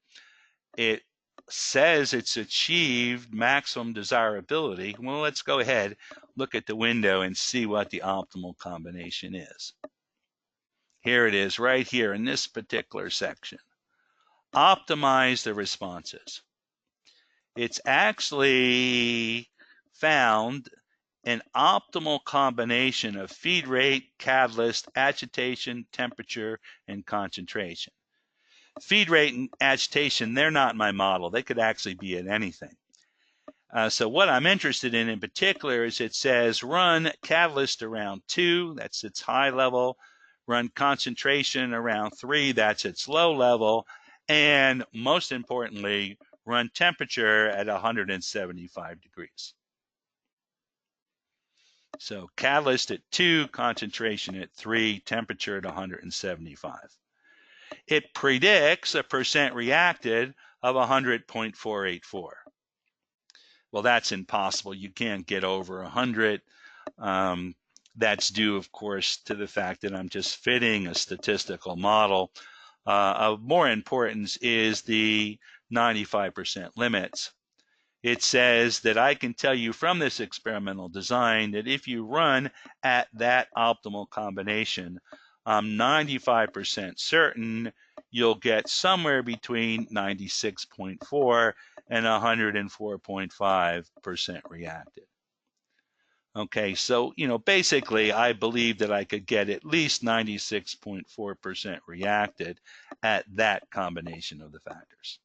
It says it's achieved maximum desirability. Well, let's go ahead, look at the window and see what the optimal combination is. Here it is right here in this particular section. Optimize the responses. It's actually found an optimal combination of feed rate, catalyst, agitation, temperature, and concentration. Feed rate and agitation, they're not my model. They could actually be at anything. So what I'm interested in particular is it says run catalyst around 2, that's its high level, run concentration around 3, that's its low level, and most importantly, run temperature at 175 degrees. So catalyst at 2, concentration at 3, temperature at 175. It predicts a percent reacted of 100.484. Well, that's impossible. You can't get over 100. That's due, of course, to the fact that I'm just fitting a statistical model. Of more importance is the 95% limits. It says that I can tell you from this experimental design that if you run at that optimal combination, I'm 95% certain you'll get somewhere between 96.4 and 104.5% reacted. Okay, so, basically I believe that I could get at least 96.4% reacted at that combination of the factors.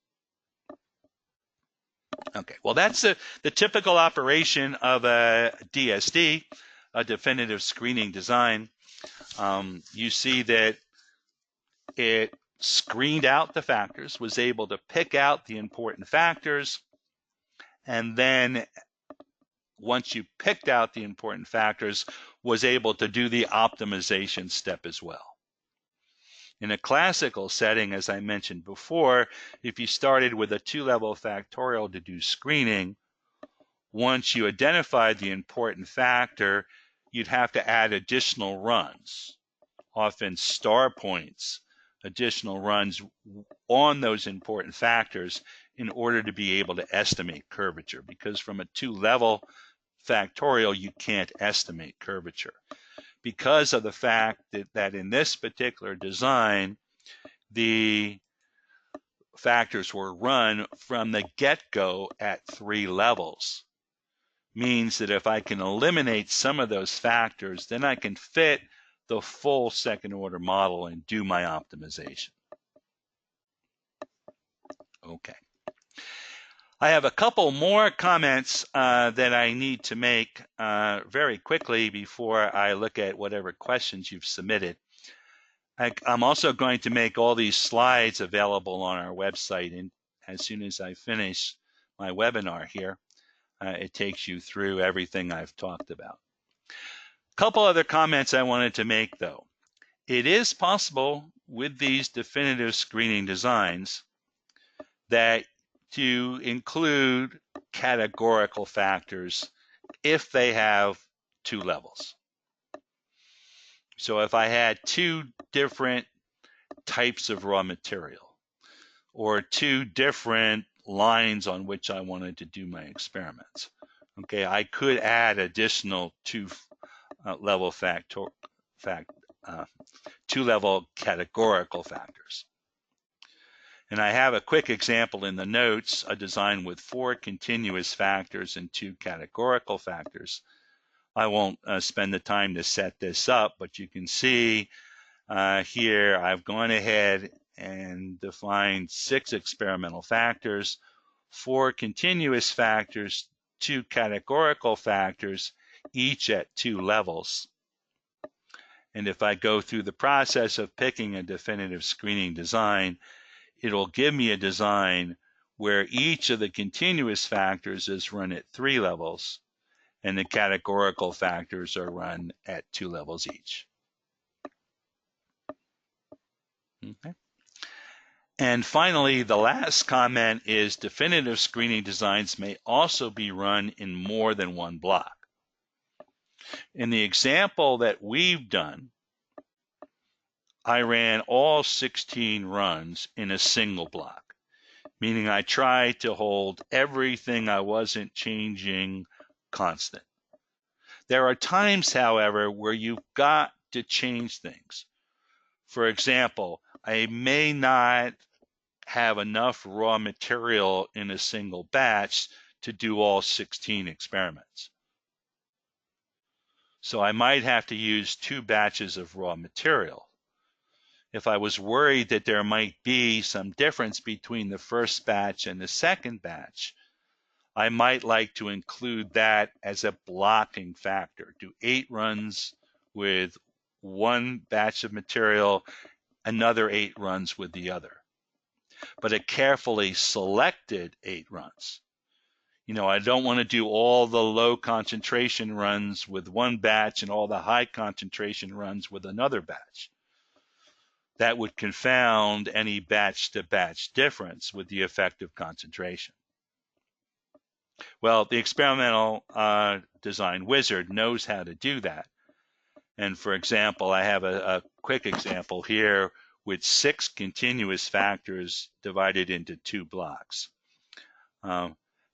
Okay, well, that's the typical operation of a DSD, a definitive screening design. You see that it screened out the factors, was able to pick out the important factors, and then once you picked out the important factors, was able to do the optimization step as well. In a classical setting, as I mentioned before, if you started with a 2-level factorial to do screening, once you identified the important factor, you'd have to add additional runs, often star points, additional runs on those important factors in order to be able to estimate curvature, because from a 2-level factorial, you can't estimate curvature. Because of the fact that in this particular design, the factors were run from the get-go at 3 levels, means that if I can eliminate some of those factors, then I can fit the full second-order model and do my optimization. Okay. I have a couple more comments that I need to make very quickly before I look at whatever questions you've submitted. I'm also going to make all these slides available on our website, and as soon as I finish my webinar here, it takes you through everything I've talked about. A couple other comments I wanted to make, though. It is possible with these definitive screening designs that to include categorical factors if they have 2 levels. So if I had 2 different types of raw material or 2 different lines on which I wanted to do my experiments, okay, I could add additional 2-level 2-level categorical factors. And I have a quick example in the notes, a design with 4 continuous factors and 2 categorical factors. I won't spend the time to set this up, but you can see here I've gone ahead and defined 6 experimental factors, 4 continuous factors, 2 categorical factors, each at 2 levels. And if I go through the process of picking a definitive screening design, it'll give me a design where each of the continuous factors is run at 3 levels, and the categorical factors are run at 2 levels each. Okay. And finally, the last comment is definitive screening designs may also be run in more than one block. In the example that we've done, I ran all 16 runs in a single block, meaning I tried to hold everything I wasn't changing constant. There are times, however, where you've got to change things. For example, I may not have enough raw material in a single batch to do all 16 experiments. So I might have to use 2 batches of raw material. If I was worried that there might be some difference between the first batch and the second batch, I might like to include that as a blocking factor. Do 8 runs with one batch of material, another 8 runs with the other. But a carefully selected 8 runs. I don't want to do all the low concentration runs with one batch and all the high concentration runs with another batch. That would confound any batch to batch difference with the effective concentration. Well, the experimental design wizard knows how to do that. And for example, I have a quick example here with 6 continuous factors divided into 2 blocks.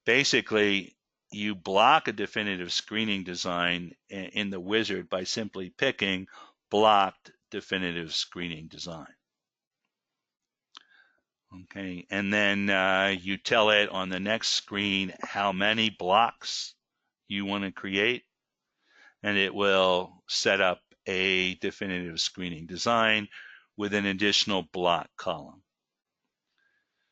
Basically, you block a definitive screening design in the wizard by simply picking blocked definitive screening design. Okay, and then you tell it on the next screen how many blocks you want to create, and it will set up a definitive screening design with an additional block column.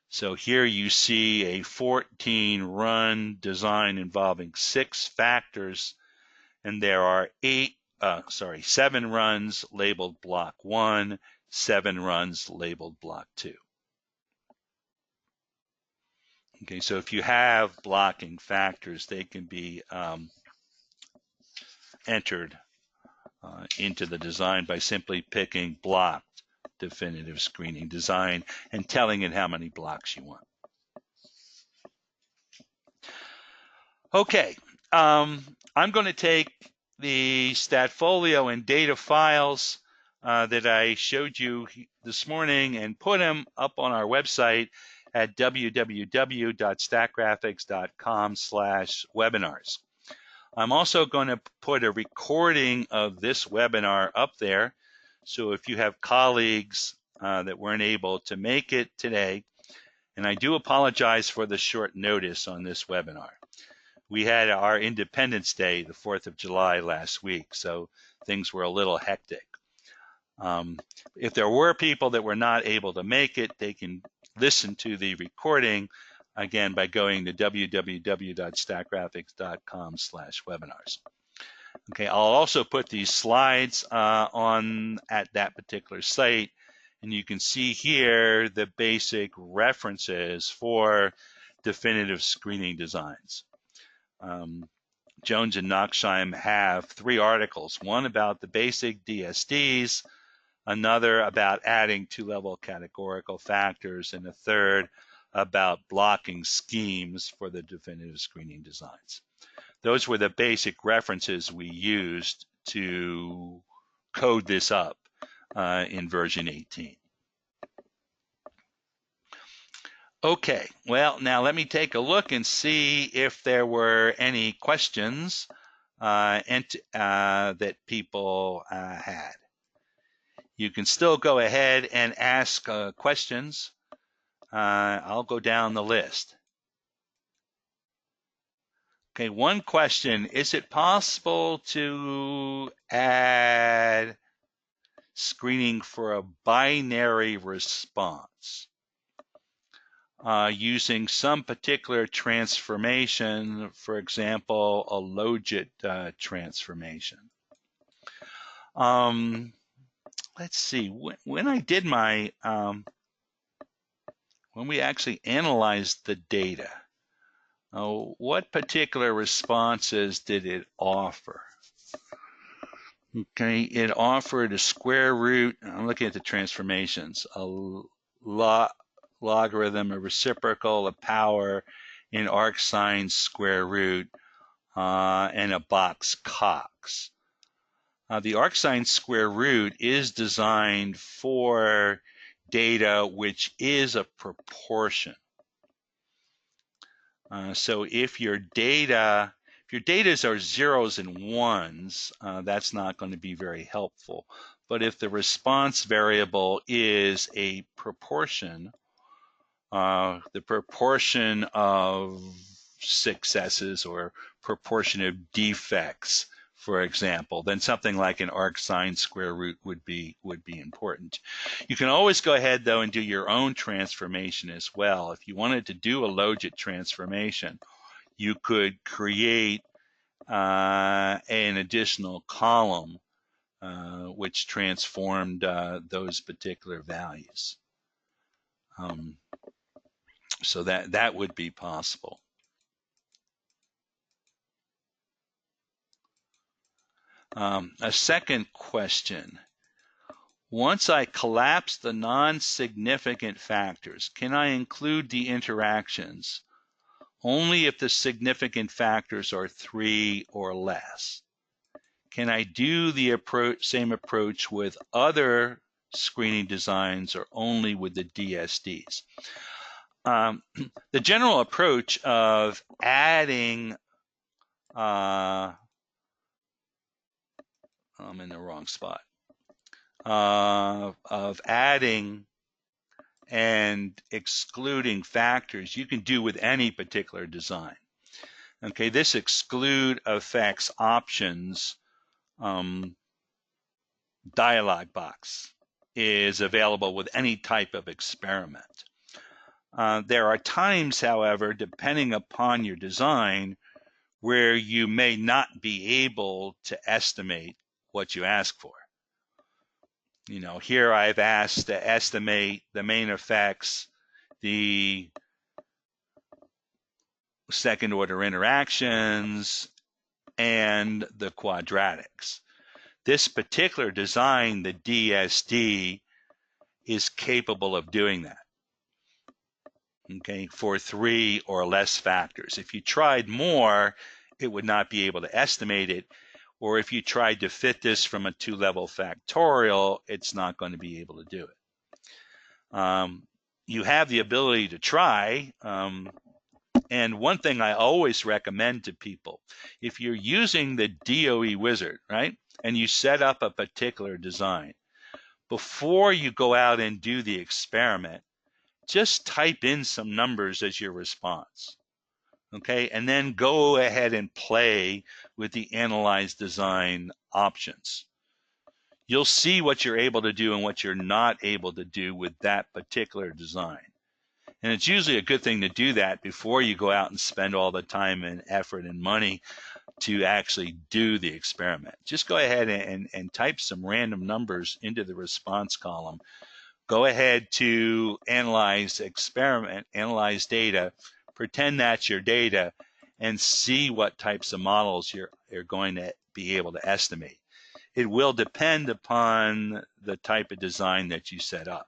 So here you see a 14-run design involving 6 factors, and there are 7 runs labeled block 1, 7 runs labeled block 2. Okay, so if you have blocking factors, they can be entered into the design by simply picking blocked definitive screening design and telling it how many blocks you want. Okay, I'm going to take the Statfolio and data files that I showed you this morning and put them up on our website at www.statgraphics.com/webinars. I'm also going to put a recording of this webinar up there. So if you have colleagues that weren't able to make it today, and I do apologize for the short notice on this webinar. We had our Independence Day, the 4th of July last week, so things were a little hectic. If there were people that were not able to make it, they can listen to the recording again by going to www.statgraphics.com/webinars. Okay, I'll also put these slides on at that particular site, and you can see here the basic references for definitive screening designs. Jones and Nachsheim have 3 articles, one about the basic DSDs, another about adding 2-level categorical factors, and a third about blocking schemes for the definitive screening designs. Those were the basic references we used to code this up in version 18. Okay, well, now let me take a look and see if there were any questions that people had. You can still go ahead and ask questions. I'll go down the list. Okay, one question, is it possible to add screening for a binary response using some particular transformation, for example, a logit transformation? Let's see, when I did my when we actually analyzed the data, what particular responses did it offer? Okay, it offered a square root. I'm looking at the transformations. A logarithm, a reciprocal, a power, an arcsine square root, and a box Cox. The arcsine square root is designed for data which is a proportion. So if your data are zeros and ones, that's not going to be very helpful. But if the response variable is a proportion, the proportion of successes or proportion of defects, for example, then something like an arcsine square root would be important. You can always go ahead though and do your own transformation as well. If you wanted to do a logit transformation, you could create an additional column which transformed those particular values. So that would be possible. A second question. Once I collapse the non-significant factors, can I include the interactions only if the significant factors are 3 or less? Can I do the same approach with other screening designs or only with the DSDs? The general approach of adding I'm in the wrong spot. Of adding and excluding factors you can do with any particular design. Okay, this exclude effects options dialog box is available with any type of experiment. There are times, however, depending upon your design, where you may not be able to estimate what you ask for. You know, here I've asked to estimate the main effects, the second order interactions, and the quadratics. This particular design, the DSD, is capable of doing that, okay, for 3 or less factors. If you tried more, it would not be able to estimate it. Or if you tried to fit this from a 2-level factorial, it's not going to be able to do it. You have the ability to try. And one thing I always recommend to people, if you're using the DOE wizard, right, and you set up a particular design, before you go out and do the experiment, just type in some numbers as your response. Okay, and then go ahead and play with the analyze design options. You'll see what you're able to do and what you're not able to do with that particular design. And it's usually a good thing to do that before you go out and spend all the time and effort and money to actually do the experiment. Just go ahead and type some random numbers into the response column. Go ahead to analyze experiment, analyze data, pretend that's your data, and see what types of models you're going to be able to estimate. It will depend upon the type of design that you set up.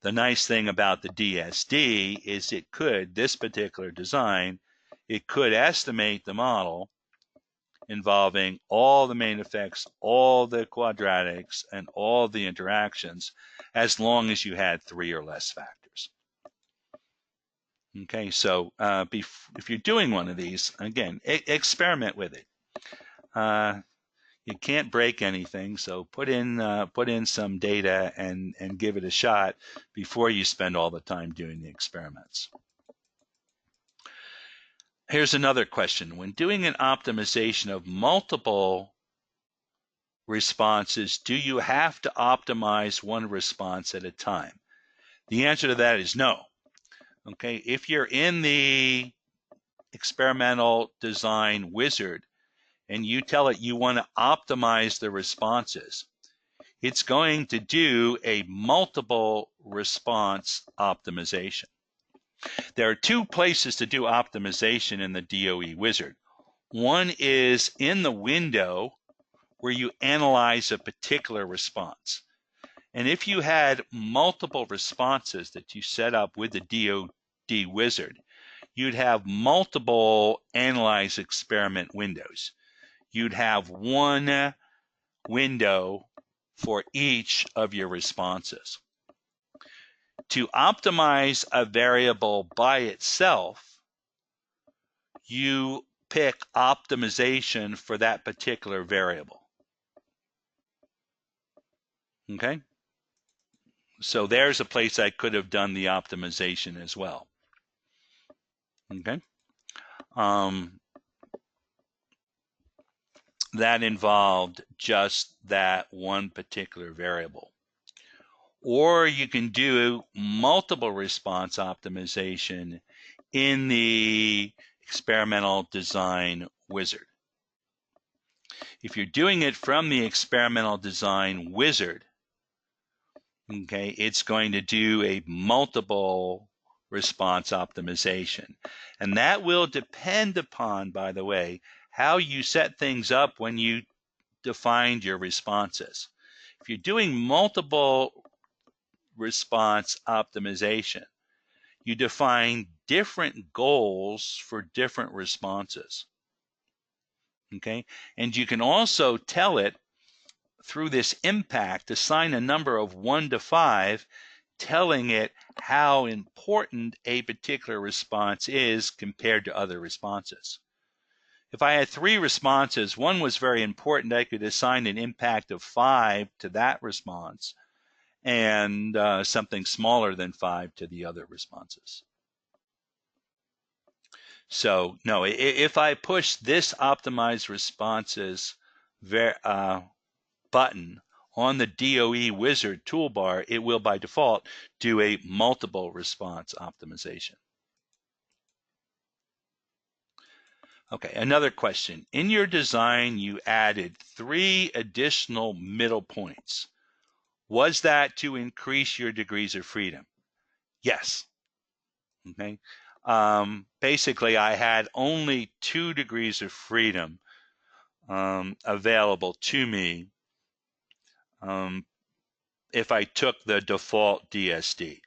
The nice thing about the DSD is this particular design, it could estimate the model involving all the main effects, all the quadratics, and all the interactions, as long as you had 3 or less factors. Okay, so if you're doing one of these, again, experiment with it. You can't break anything, so put in some data and give it a shot before you spend all the time doing the experiments. Here's another question. When doing an optimization of multiple responses, do you have to optimize one response at a time? The answer to that is no. Okay, if you're in the experimental design wizard and you tell it you want to optimize the responses, it's going to do a multiple response optimization. There are two places to do optimization in the DOE wizard. One is in the window where you analyze a particular response. And if you had multiple responses that you set up with the DOD wizard, you'd have multiple analyze experiment windows. You'd have one window for each of your responses. To optimize a variable by itself, you pick optimization for that particular variable. Okay? So there's a place I could have done the optimization as well. Okay? That involved just that one particular variable. Or you can do multiple response optimization in the experimental design wizard. If you're doing it from the experimental design wizard, okay, it's going to do a multiple response optimization. And that will depend upon, by the way, how you set things up when you defined your responses. If you're doing multiple response optimization, you define different goals for different responses. Okay, and you can also tell it through this impact, assign a number of 1 to 5, telling it how important a particular response is compared to other responses. If I had 3 responses, one was very important, I could assign an impact of 5 to that response and something smaller than 5 to the other responses. So no, if I push this optimize responses button on the DOE wizard toolbar, it will by default do a multiple response optimization. Okay, another question. In your design, you added 3 additional middle points. Was that to increase your degrees of freedom? Yes. Okay. Basically, I had only 2 degrees of freedom available to me if I took the default DSD.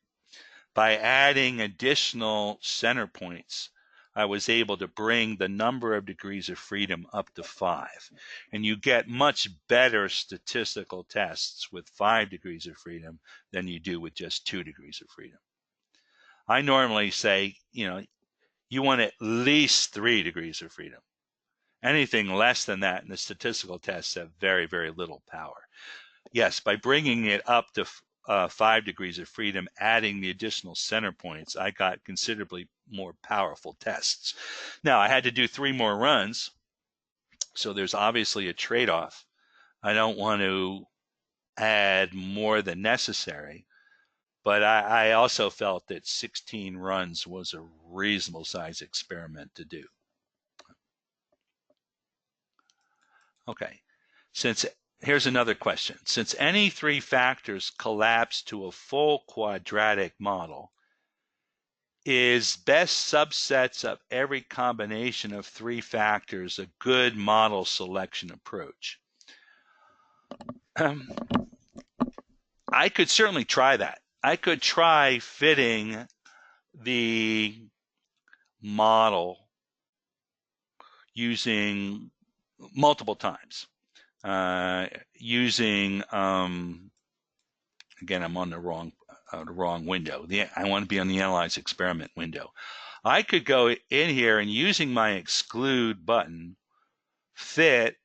By adding additional center points, I was able to bring the number of degrees of freedom up to 5. And you get much better statistical tests with 5 degrees of freedom than you do with just 2 degrees of freedom. I normally say, you want at least 3 degrees of freedom. Anything less than that in the statistical tests have very, very little power. Yes, by bringing it up to 5 degrees of freedom, adding the additional center points, I got considerably more powerful tests. Now, I had to do 3 more runs, so there's obviously a trade-off. I don't want to add more than necessary, but I also felt that 16 runs was a reasonable size experiment to do. Okay, here's another question. Since any 3 factors collapse to a full quadratic model, is best subsets of every combination of 3 factors a good model selection approach? I could certainly try that. I could try fitting the model using multiple times. Using, again, I'm on the wrong window. I want to be on the analyze experiment window. I could go in here and using my exclude button, fit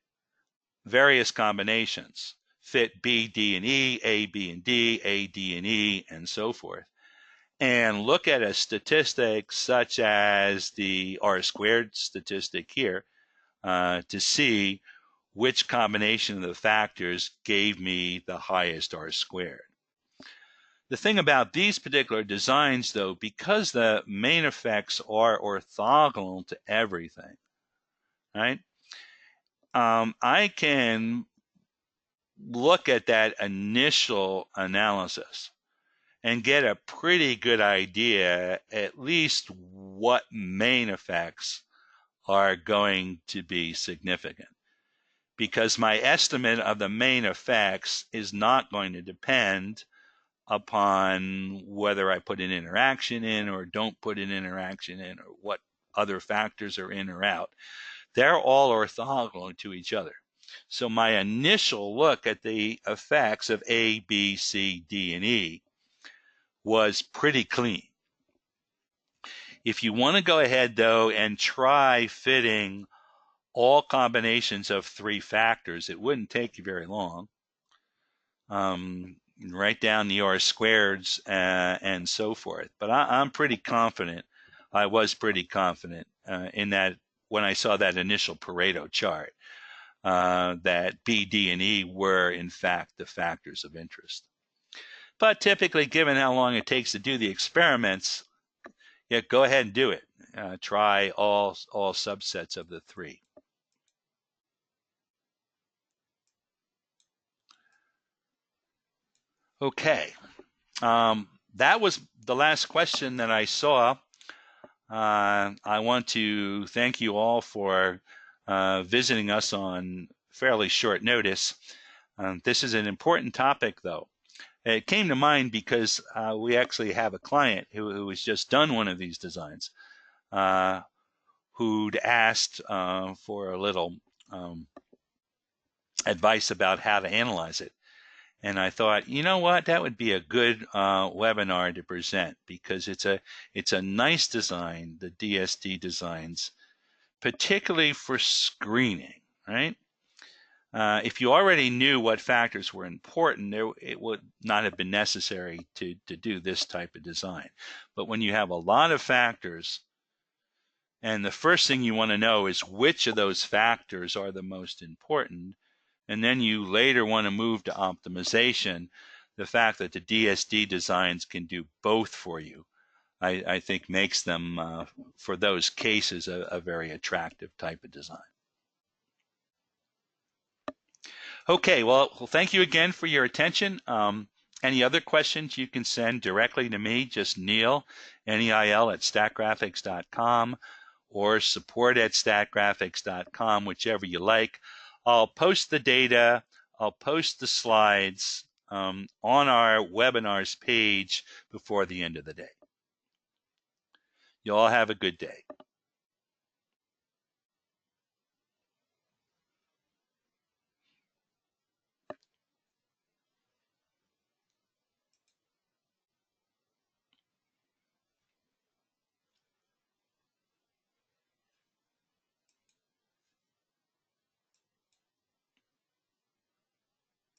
various combinations, fit B, D, and E, A, B, and D, A, D, and E, and so forth, and look at a statistic such as the R-squared statistic here to see which combination of the factors gave me the highest R-squared. The thing about these particular designs, though, because the main effects are orthogonal to everything, right? I can look at that initial analysis and get a pretty good idea at least what main effects are going to be significant. Because my estimate of the main effects is not going to depend upon whether I put an interaction in or don't put an interaction in, or what other factors are in or out. They're all orthogonal to each other. So my initial look at the effects of A, B, C, D, and E was pretty clean. If you want to go ahead, though, and try fitting all combinations of three factors, it wouldn't take you very long. Write down the R-squareds and so forth. But I'm pretty confident. I was pretty confident in that when I saw that initial Pareto chart, that B, D, and E were, in fact, the factors of interest. But typically, given how long it takes to do the experiments, yeah, go ahead and do it. Try all subsets of the three. Okay, that was the last question that I saw. I want to thank you all for visiting us on fairly short notice. This is an important topic, though. It came to mind because we actually have a client who has just done one of these designs, who'd asked for a little advice about how to analyze it. And I thought, you know what, that would be a good webinar to present, because it's a nice design, the DSD designs, particularly for screening, right? If you already knew what factors were important, it would not have been necessary to do this type of design. But when you have a lot of factors, and the first thing you want to know is which of those factors are the most important, and then you later want to move to optimization, the fact that the DSD designs can do both for you, I think makes them, for those cases, a very attractive type of design. Okay, well, thank you again for your attention. Any other questions you can send directly to me, just Neil, Neil at statgraphics.com, or support@statgraphics.com, whichever you like. I'll post the data, I'll post the slides on our webinars page before the end of the day. You all have a good day.